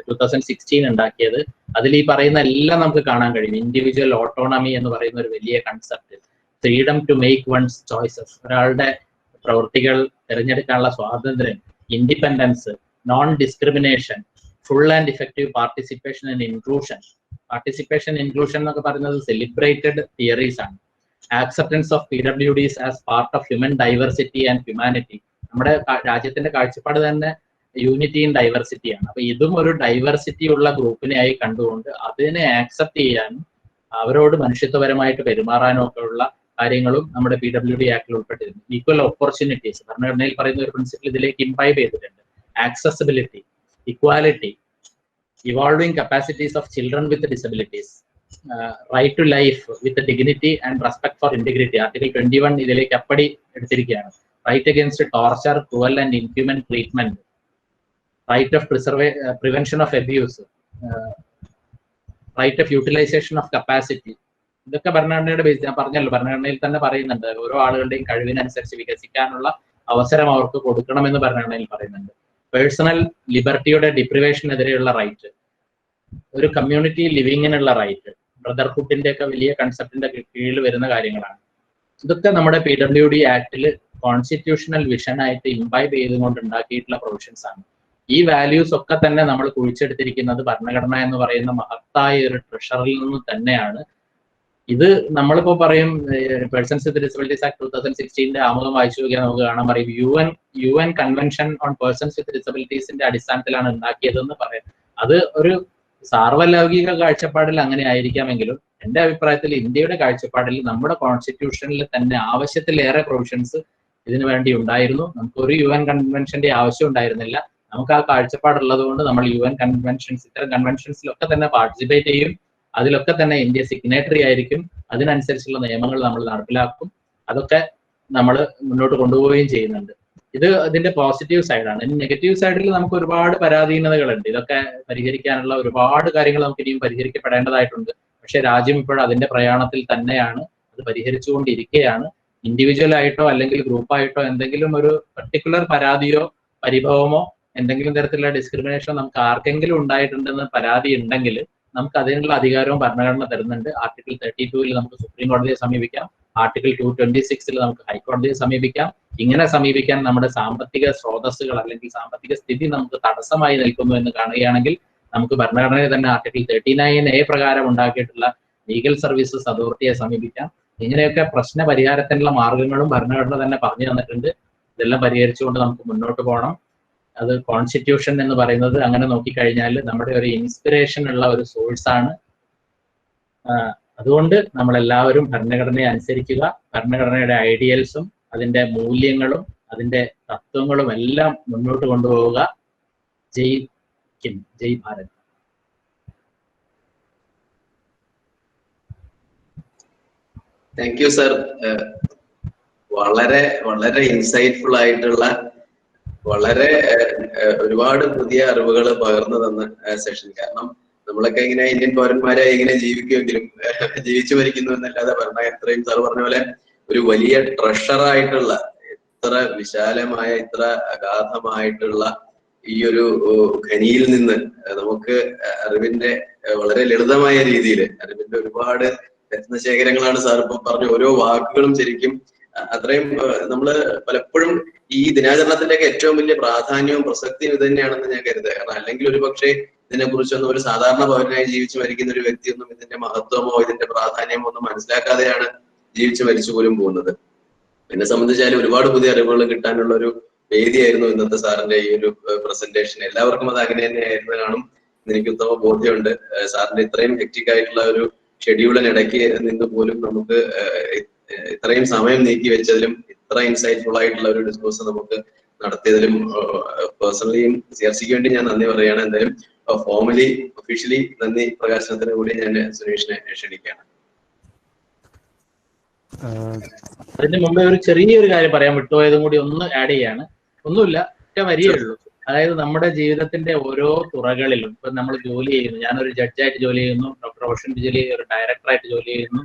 2016 ഉണ്ടാക്കിയത്. അതിൽ ഈ പറയുന്ന എല്ലാം നമുക്ക് കാണാൻ കഴിയും. ഇൻഡിവിജ്വൽ ഓട്ടോണമി എന്ന് പറയുന്ന ഒരു വലിയ concept, freedom to make one's choices, ഒരാളുടെ പ്രവൃത്തികൾ തിരഞ്ഞെടുക്കാനുള്ള സ്വാതന്ത്ര്യം, independence, non discrimination, full and effective participation and inclusion. Participation inclusion എന്നൊക്കെ പറയുന്നത് സെലിബ്രേറ്റഡ് തിയറീസ് ആണ്. Acceptance of PWDs as part of human diversity and humanity. നമ്മുടെ രാജ്യത്തിന്റെ കാഴ്ചപ്പാട് തന്നെ യൂണിറ്റി ഇൻ ഡൈവേഴ്സിറ്റി ആണ്. അപ്പൊ ഇതും ഒരു ഡൈവേഴ്സിറ്റി ഉള്ള ഗ്രൂപ്പിനെ ആയി കണ്ടുകൊണ്ട് അതിനെ ആക്സെപ്റ്റ് ചെയ്യാനും അവരോട് മനുഷ്യത്വപരമായിട്ട് പെരുമാറാനും ഒക്കെ ഉള്ള കാര്യങ്ങളും നമ്മുടെ PWD ആക്ടിൽ ഉൾപ്പെട്ടിരുന്നു. ഈക്വൽ ഓപ്പർച്യൂണിറ്റീസ് ഭരണഘടനയിൽ പറയുന്ന ഒരു പ്രിൻസിപ്പിൾ ഇതിലേക്ക് ഇംപൈബ് ചെയ്തിട്ടുണ്ട്. Accessibility, equality, evolving capacities of children with disabilities, right to life with dignity and respect for integrity. Article 21 ഇതിലേക്ക് അപ്പടി എടുത്തിരിക്കുകയാണ്. Right against torture, cruel and inhuman treatment, right of prevention of abuse, right of utilisation of capacity. ഇതൊക്കെ ഭരണഘടനയുടെ ബേസ്, ഞാൻ പറഞ്ഞല്ലോ ഭരണഘടനയിൽ തന്നെ പറയുന്നുണ്ട്, ഓരോ ആളുകളുടെയും കഴിവിനനുസരിച്ച് വികസിക്കാനുള്ള അവസരം അവർക്ക് കൊടുക്കണമെന്ന് ഭരണഘടനയിൽ പറയുന്നുണ്ട്. പേഴ്സണൽ ലിബർട്ടിയുടെ ഡിപ്രിവേഷനെതിരെയുള്ള റൈറ്റ്, ഒരു കമ്മ്യൂണിറ്റി ലിവിങ്ങിനുള്ള റൈറ്റ്, ബ്രദർഹുഡിന്റെ ഒക്കെ വലിയ കൺസെപ്റ്റിന്റെ കീഴിൽ വരുന്ന കാര്യങ്ങളാണ്. ഇതൊക്കെ നമ്മുടെ PWD ആക്ടിൽ കോൺസ്റ്റിറ്റ്യൂഷണൽ വിഷനായിട്ട് ഇംബൈബ് ചെയ്തുകൊണ്ട് ഉണ്ടാക്കിയിട്ടുള്ള പ്രൊവിഷൻസ് ആണ്. ഈ വാല്യൂസ് ഒക്കെ തന്നെ നമ്മൾ കുഴിച്ചെടുത്തിരിക്കുന്നത് ഭരണഘടന എന്ന് പറയുന്ന മഹത്തായ ഒരു ട്രഷറിൽ നിന്ന് തന്നെയാണ്. ഇത് നമ്മളിപ്പോ പറയും പേഴ്സൺസ് വിത്ത് ഡിസബിലിറ്റീസ് ആക്ട് 2016 ആമുഖം വായിച്ചു നോക്കിയാൽ നമുക്ക് കാണാൻ പറയും UN convention on persons with ഡിസബിലിറ്റീസിന്റെ അടിസ്ഥാനത്തിലാണ് ഉണ്ടാക്കിയതെന്ന് പറയാം. അത് ഒരു സാർവലൗകിക കാഴ്ചപ്പാടിൽ അങ്ങനെ ആയിരിക്കാമെങ്കിലും എൻ്റെ അഭിപ്രായത്തിൽ ഇന്ത്യയുടെ കാഴ്ചപ്പാടിൽ നമ്മുടെ കോൺസ്റ്റിറ്റ്യൂഷനിൽ തന്നെ ആവശ്യത്തിലേറെ പ്രൊവിഷൻസ് ഇതിനു വേണ്ടി ഉണ്ടായിരുന്നു. നമുക്ക് ഒരു UN കൺവെൻഷന്റെ ആവശ്യം ഉണ്ടായിരുന്നില്ല. നമുക്ക് ആ കാഴ്ചപ്പാടുള്ളത് കൊണ്ട് നമ്മൾ UN കൺവെൻഷൻസ്, ഇത്തരം കൺവെൻഷൻസിലൊക്കെ തന്നെ പാർട്ടിസിപ്പേറ്റ് ചെയ്യും. അതിലൊക്കെ തന്നെ ഇന്ത്യ സിഗ്നേറ്ററി ആയിരിക്കും. അതിനനുസരിച്ചുള്ള നിയമങ്ങൾ നമ്മൾ നടപ്പിലാക്കും. അതൊക്കെ നമ്മൾ മുന്നോട്ട് കൊണ്ടുപോവുകയും ചെയ്യുന്നുണ്ട്. ഇത് അതിന്റെ പോസിറ്റീവ് സൈഡാണ്. ഇനി നെഗറ്റീവ് സൈഡിൽ നമുക്ക് ഒരുപാട് പരാധീനതകളുണ്ട്. ഇതൊക്കെ പരിഹരിക്കാനുള്ള ഒരുപാട് കാര്യങ്ങൾ നമുക്ക് ഇനിയും പരിഹരിക്കപ്പെടേണ്ടതായിട്ടുണ്ട്. പക്ഷെ രാജ്യം ഇപ്പോഴും അതിന്റെ പ്രയാണത്തിൽ തന്നെയാണ്, അത് പരിഹരിച്ചുകൊണ്ടിരിക്കുകയാണ്. ഇൻഡിവിജ്വൽ ആയിട്ടോ അല്ലെങ്കിൽ ഗ്രൂപ്പായിട്ടോ എന്തെങ്കിലും ഒരു പർട്ടിക്കുലർ പരാതിയോ പരിഭവമോ എന്തെങ്കിലും തരത്തിലുള്ള ഡിസ്ക്രിമിനേഷനോ നമുക്ക് ആർക്കെങ്കിലും ഉണ്ടായിട്ടുണ്ടെന്ന് പരാതി ഉണ്ടെങ്കിൽ നമുക്ക് അതിനുള്ള അധികാരവും ഭരണഘടന തരുന്നുണ്ട്. ആർട്ടിക്കിൾ 32 നമുക്ക് സുപ്രീം കോടതിയെ സമീപിക്കാം. ആർട്ടിക്കിൾ 226 നമുക്ക് ഹൈക്കോടതിയെ സമീപിക്കാം. ഇങ്ങനെ സമീപിക്കാൻ നമ്മുടെ സാമ്പത്തിക സ്രോതസ്സുകൾ അല്ലെങ്കിൽ സാമ്പത്തിക സ്ഥിതി നമുക്ക് തടസ്സമായി നിൽക്കുന്നു എന്ന് കാണുകയാണെങ്കിൽ നമുക്ക് ഭരണഘടനയിൽ തന്നെ ആർട്ടിക്കിൾ 39A പ്രകാരം ഉണ്ടാക്കിയിട്ടുള്ള ലീഗൽ സർവീസസ് അതോറിറ്റിയെ സമീപിക്കാം. ഇങ്ങനെയൊക്കെ പ്രശ്ന പരിഹാരത്തിനുള്ള മാർഗങ്ങളും ഭരണഘടന തന്നെ പറഞ്ഞു തന്നിട്ടുണ്ട്. ഇതെല്ലാം പരിഹരിച്ചുകൊണ്ട് നമുക്ക് മുന്നോട്ട് പോകണം. അത് കോൺസ്റ്റിറ്റ്യൂഷൻ എന്ന് പറയുന്നത് അങ്ങനെ നോക്കിക്കഴിഞ്ഞാൽ നമ്മുടെ ഒരു ഇൻസ്പിറേഷൻ ഉള്ള ഒരു സോഴ്സ് ആണ്. അതുകൊണ്ട് നമ്മളെല്ലാവരും ഭരണഘടനയെ അനുസരിക്കുക. ഭരണഘടനയുടെ ഐഡിയൽസും അതിന്റെ മൂല്യങ്ങളും അതിന്റെ തത്വങ്ങളും എല്ലാം മുന്നോട്ട് കൊണ്ടുപോവുക. Jai Hind, Jai Bharat. Thank you sir. വളരെ വളരെ ഇൻസൈറ്റ്ഫുൾ ആയിട്ടുള്ള, വളരെ ഒരുപാട് പുതിയ അറിവുകൾ പകർന്നു തന്ന സെഷൻ. കാരണം നമ്മളൊക്കെ ഇങ്ങനെ ഇന്ത്യൻ പൗരന്മാരായി ഇങ്ങനെ ജീവിക്കുമെങ്കിലും ജീവിച്ചു മരിക്കുന്നു എന്നല്ലാതെ എത്രയും സാർ പറഞ്ഞ പോലെ ഒരു വലിയ ട്രഷറായിട്ടുള്ള, ഇത്ര വിശാലമായ, ഇത്ര അഗാധമായിട്ടുള്ള ഈ ഒരു ഖനിയിൽ നിന്ന് നമുക്ക് അറിവിന്റെ വളരെ ലളിതമായ രീതിയിൽ അറിവിന്റെ ഒരുപാട് രത്നശേഖരങ്ങളാണ് സാർ ഇപ്പൊ പറഞ്ഞ ഓരോ വാക്കുകളും. ശരിക്കും അത്രയും നമ്മള് പലപ്പോഴും ഈ ദിനാചരണത്തിന്റെയൊക്കെ ഏറ്റവും വലിയ പ്രാധാന്യവും പ്രസക്തിയും ഇത് തന്നെയാണെന്ന് ഞാൻ കരുതുക. കാരണം അല്ലെങ്കിൽ ഒരു പക്ഷേ ഇതിനെ കുറിച്ചൊന്നും ഒരു സാധാരണ പൗരനായി ജീവിച്ചു മരിക്കുന്ന ഒരു വ്യക്തിയൊന്നും ഇതിന്റെ മഹത്വമോ ഇതിന്റെ പ്രാധാന്യമോ ഒന്നും മനസ്സിലാക്കാതെയാണ് ജീവിച്ചു മരിച്ചു പോലും പോകുന്നത്. എന്നെ സംബന്ധിച്ചാലും ഒരുപാട് പുതിയ അറിവുകൾ കിട്ടാനുള്ള ഒരു വേദിയായിരുന്നു ഇന്നത്തെ സാറിന്റെ ഈ ഒരു പ്രസന്റേഷൻ. എല്ലാവർക്കും അത് അങ്ങനെ തന്നെയായിരുന്നു കാണും എനിക്ക് ഉത്തമ ബോധ്യമുണ്ട്. സാറിന്റെ ഇത്രയും ഹെക്റ്റിക് ആയിട്ടുള്ള ഒരു ഷെഡ്യൂളിനിടയ്ക്ക് നിന്ന് പോലും നമുക്ക് ഇത്രയും സമയം നീക്കി വെച്ചതിലും ഇത്ര ഇൻസൈറ്റ്ഫുൾ ആയിട്ടുള്ള ഒരു ഡിസ്കോഴ്സ് നമുക്ക് നടത്തിയതിലും പേഴ്സണലിയും CRCക്ക് വേണ്ടി ഞാൻ നന്ദി പറയുകയാണ്. എന്തായാലും ഫോർമലി ഒഫീഷ്യലി നന്ദി പ്രകാശനത്തിന് കൂടി ഞാൻ സുനീഷിനെ ക്ഷണിക്കുകയാണ്. അതിന് മുമ്പേ ഒരു ചെറിയൊരു കാര്യം പറയാൻ വിട്ടുപോയതും കൂടി ഒന്ന് ആഡ് ചെയ്യാണ്. ഒന്നുമില്ല, ഒറ്റ വരിയേ ഉള്ളൂ. അതായത് നമ്മുടെ ജീവിതത്തിന്റെ ഓരോ തുറകളിലും ഇപ്പൊ നമ്മൾ ജോലി ചെയ്യുന്നു. ഞാനൊരു ജഡ്ജായിട്ട് ജോലി ചെയ്യുന്നു, ഡോക്ടർ റോഷൻ ബിജലി ഒരു ഡയറക്ടറായിട്ട് ജോലി ചെയ്യുന്നു,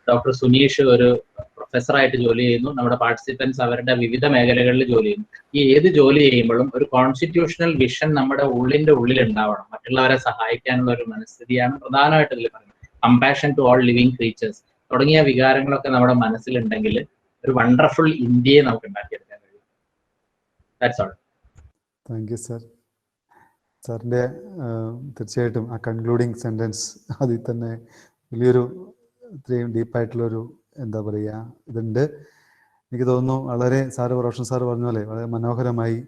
ഡോക്ടർ സുനീഷ് ഒരു പ്രൊഫസറായിട്ട് ജോലി ചെയ്യുന്നു, നമ്മുടെ പാർട്ടിസിപ്പൻസ് അവരുടെ വിവിധ മേഖലകളിൽ ജോലി ചെയ്യുന്നു. ഈ ഏത് ജോലി ചെയ്യുമ്പോഴും ഒരു കോൺസ്റ്റിറ്റ്യൂഷണൽ വിഷൻ നമ്മുടെ ഉള്ളിൽ ഉണ്ടാവണം. മറ്റുള്ളവരെ സഹായിക്കാനുള്ള ഒരു മനസ്ഥിതിയാണ് പ്രധാനമായിട്ട് ഇതിൽ പറയുന്നത്. Compassion to all living creatures തുടങ്ങിയ വികാരങ്ങളൊക്കെ നമ്മുടെ മനസ്സിലുണ്ടെങ്കിൽ ഒരു വണ്ടർഫുൾ ഇന്ത്യയെ നമുക്ക് ഉണ്ടാക്കിയെടുക്കാൻ കഴിയും. That's all. Thank you sir. സാറിൻ്റെ തീർച്ചയായിട്ടും ആ കൺക്ലൂഡിങ് സെൻറ്റൻസ് അതിൽ തന്നെ വലിയൊരു ഇത്രയും ഡീപ്പായിട്ടുള്ളൊരു എന്താ പറയുക ഇതുണ്ട്. എനിക്ക് തോന്നുന്നു വളരെ റോഷൻ സാറ് പറഞ്ഞ പോലെ വളരെ മനോഹരമായി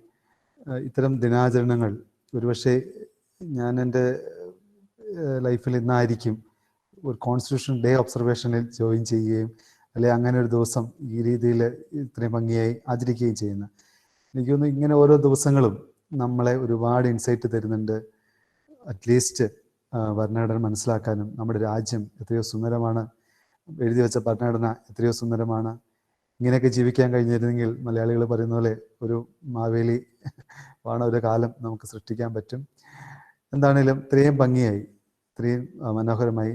ഇത്തരം ദിനാചരണങ്ങൾ ഒരുപക്ഷെ ഞാൻ എൻ്റെ ലൈഫിൽ ഇന്നായിരിക്കും ഒരു കോൺസ്റ്റിറ്റ്യൂഷൻ ഡേ ഒബ്സർവേഷനിൽ ജോയിൻ ചെയ്യുകയും അല്ലെങ്കിൽ അങ്ങനെ ഒരു ദിവസം ഈ രീതിയിൽ ഇത്രയും ഭംഗിയായി ആചരിക്കുകയും ചെയ്യുന്നത്. എനിക്ക് തോന്നുന്നു ഇങ്ങനെ ഓരോ ദിവസങ്ങളും നമ്മളെ ഒരുപാട് ഇൻസൈറ്റ് തരുന്നുണ്ട്. അറ്റ്ലീസ്റ്റ് ഭരണഘടന മനസ്സിലാക്കാനും നമ്മുടെ രാജ്യം എത്രയോ സുന്ദരമാണ്, എഴുതി വെച്ച ഭരണഘടന എത്രയോ സുന്ദരമാണ്, ഇങ്ങനെയൊക്കെ ജീവിക്കാൻ കഴിഞ്ഞിരുന്നെങ്കിൽ മലയാളികൾ പറയുന്ന പോലെ ഒരു മാവേലി ഒരു കാലം നമുക്ക് സൃഷ്ടിക്കാൻ പറ്റും. എന്താണേലും ഇത്രയും ഭംഗിയായി, ഇത്രയും മനോഹരമായി,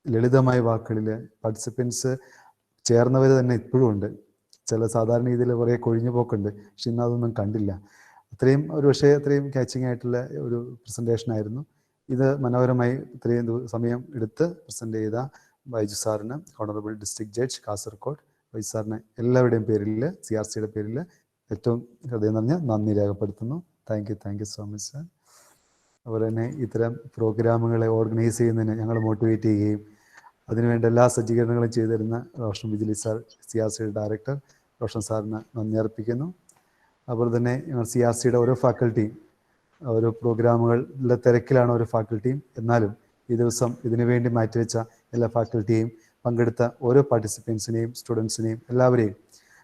ലളിതമായ വാക്കുകളിൽ പാർട്ടിസിപ്പൻസ് ചേർന്നവർ തന്നെ ഇപ്പോഴും ഉണ്ട്. ചില സാധാരണ രീതിയിൽ കുറേ കൊഴിഞ്ഞു പോക്കുണ്ട്, പക്ഷെ ഇന്ന് അതൊന്നും കണ്ടില്ല. അത്രയും അത്രയും ക്യാച്ചിങ് ആയിട്ടുള്ള ഒരു പ്രസൻറ്റേഷൻ ആയിരുന്നു ഇത്. മനോഹരമായി ഇത്രയും സമയം എടുത്ത് പ്രസൻറ്റ് ചെയ്ത ബൈജു സാറിന്, honourable district judge Kasaragod Baiju സാറിന് എല്ലാവരുടെയും പേരിൽ CRCയുടെ പേരിൽ ഏറ്റവും ഹൃദയം നിറഞ്ഞ നന്ദി രേഖപ്പെടുത്തുന്നു. Thank you so much sir. അതുപോലെ തന്നെ ഇത്തരം പ്രോഗ്രാമുകളെ ഓർഗനൈസ് ചെയ്യുന്നതിന് ഞങ്ങൾ മോട്ടിവേറ്റ് ചെയ്യുകയും അതിനുവേണ്ട എല്ലാ സജ്ജീകരണങ്ങളും ചെയ്തു തരുന്ന റോഷൻ ബിജലി സാർ, CRCയുടെ ഡയറക്ടർ റോഷൻ സാറിന് നന്ദി അർപ്പിക്കുന്നു. അതുപോലെ തന്നെ ഞങ്ങൾ CRCയുടെ ഓരോ ഫാക്കൽറ്റിയും ഓരോ പ്രോഗ്രാമുകളുടെ തിരക്കിലാണ് ഓരോ ഫാക്കൽറ്റിയും, എന്നാലും ഈ ദിവസം ഇതിനു വേണ്ടി മാറ്റിവെച്ച എല്ലാ ഫാക്കൽറ്റിയെയും പങ്കെടുത്ത ഓരോ പാർട്ടിസിപ്പൻസിനെയും സ്റ്റുഡൻസിനെയും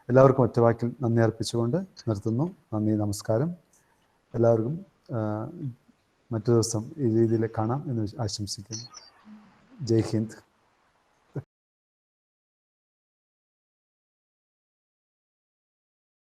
എല്ലാവർക്കും ഒറ്റവാക്കിൽ നന്ദി അർപ്പിച്ചുകൊണ്ട് നിർത്തുന്നു. നന്ദി, നമസ്കാരം. എല്ലാവർക്കും മറ്റു ദിവസം ഈ രീതിയിൽ കാണാം എന്ന് ആശംസിക്കുന്നു. ജയ് ഹിന്ദ്.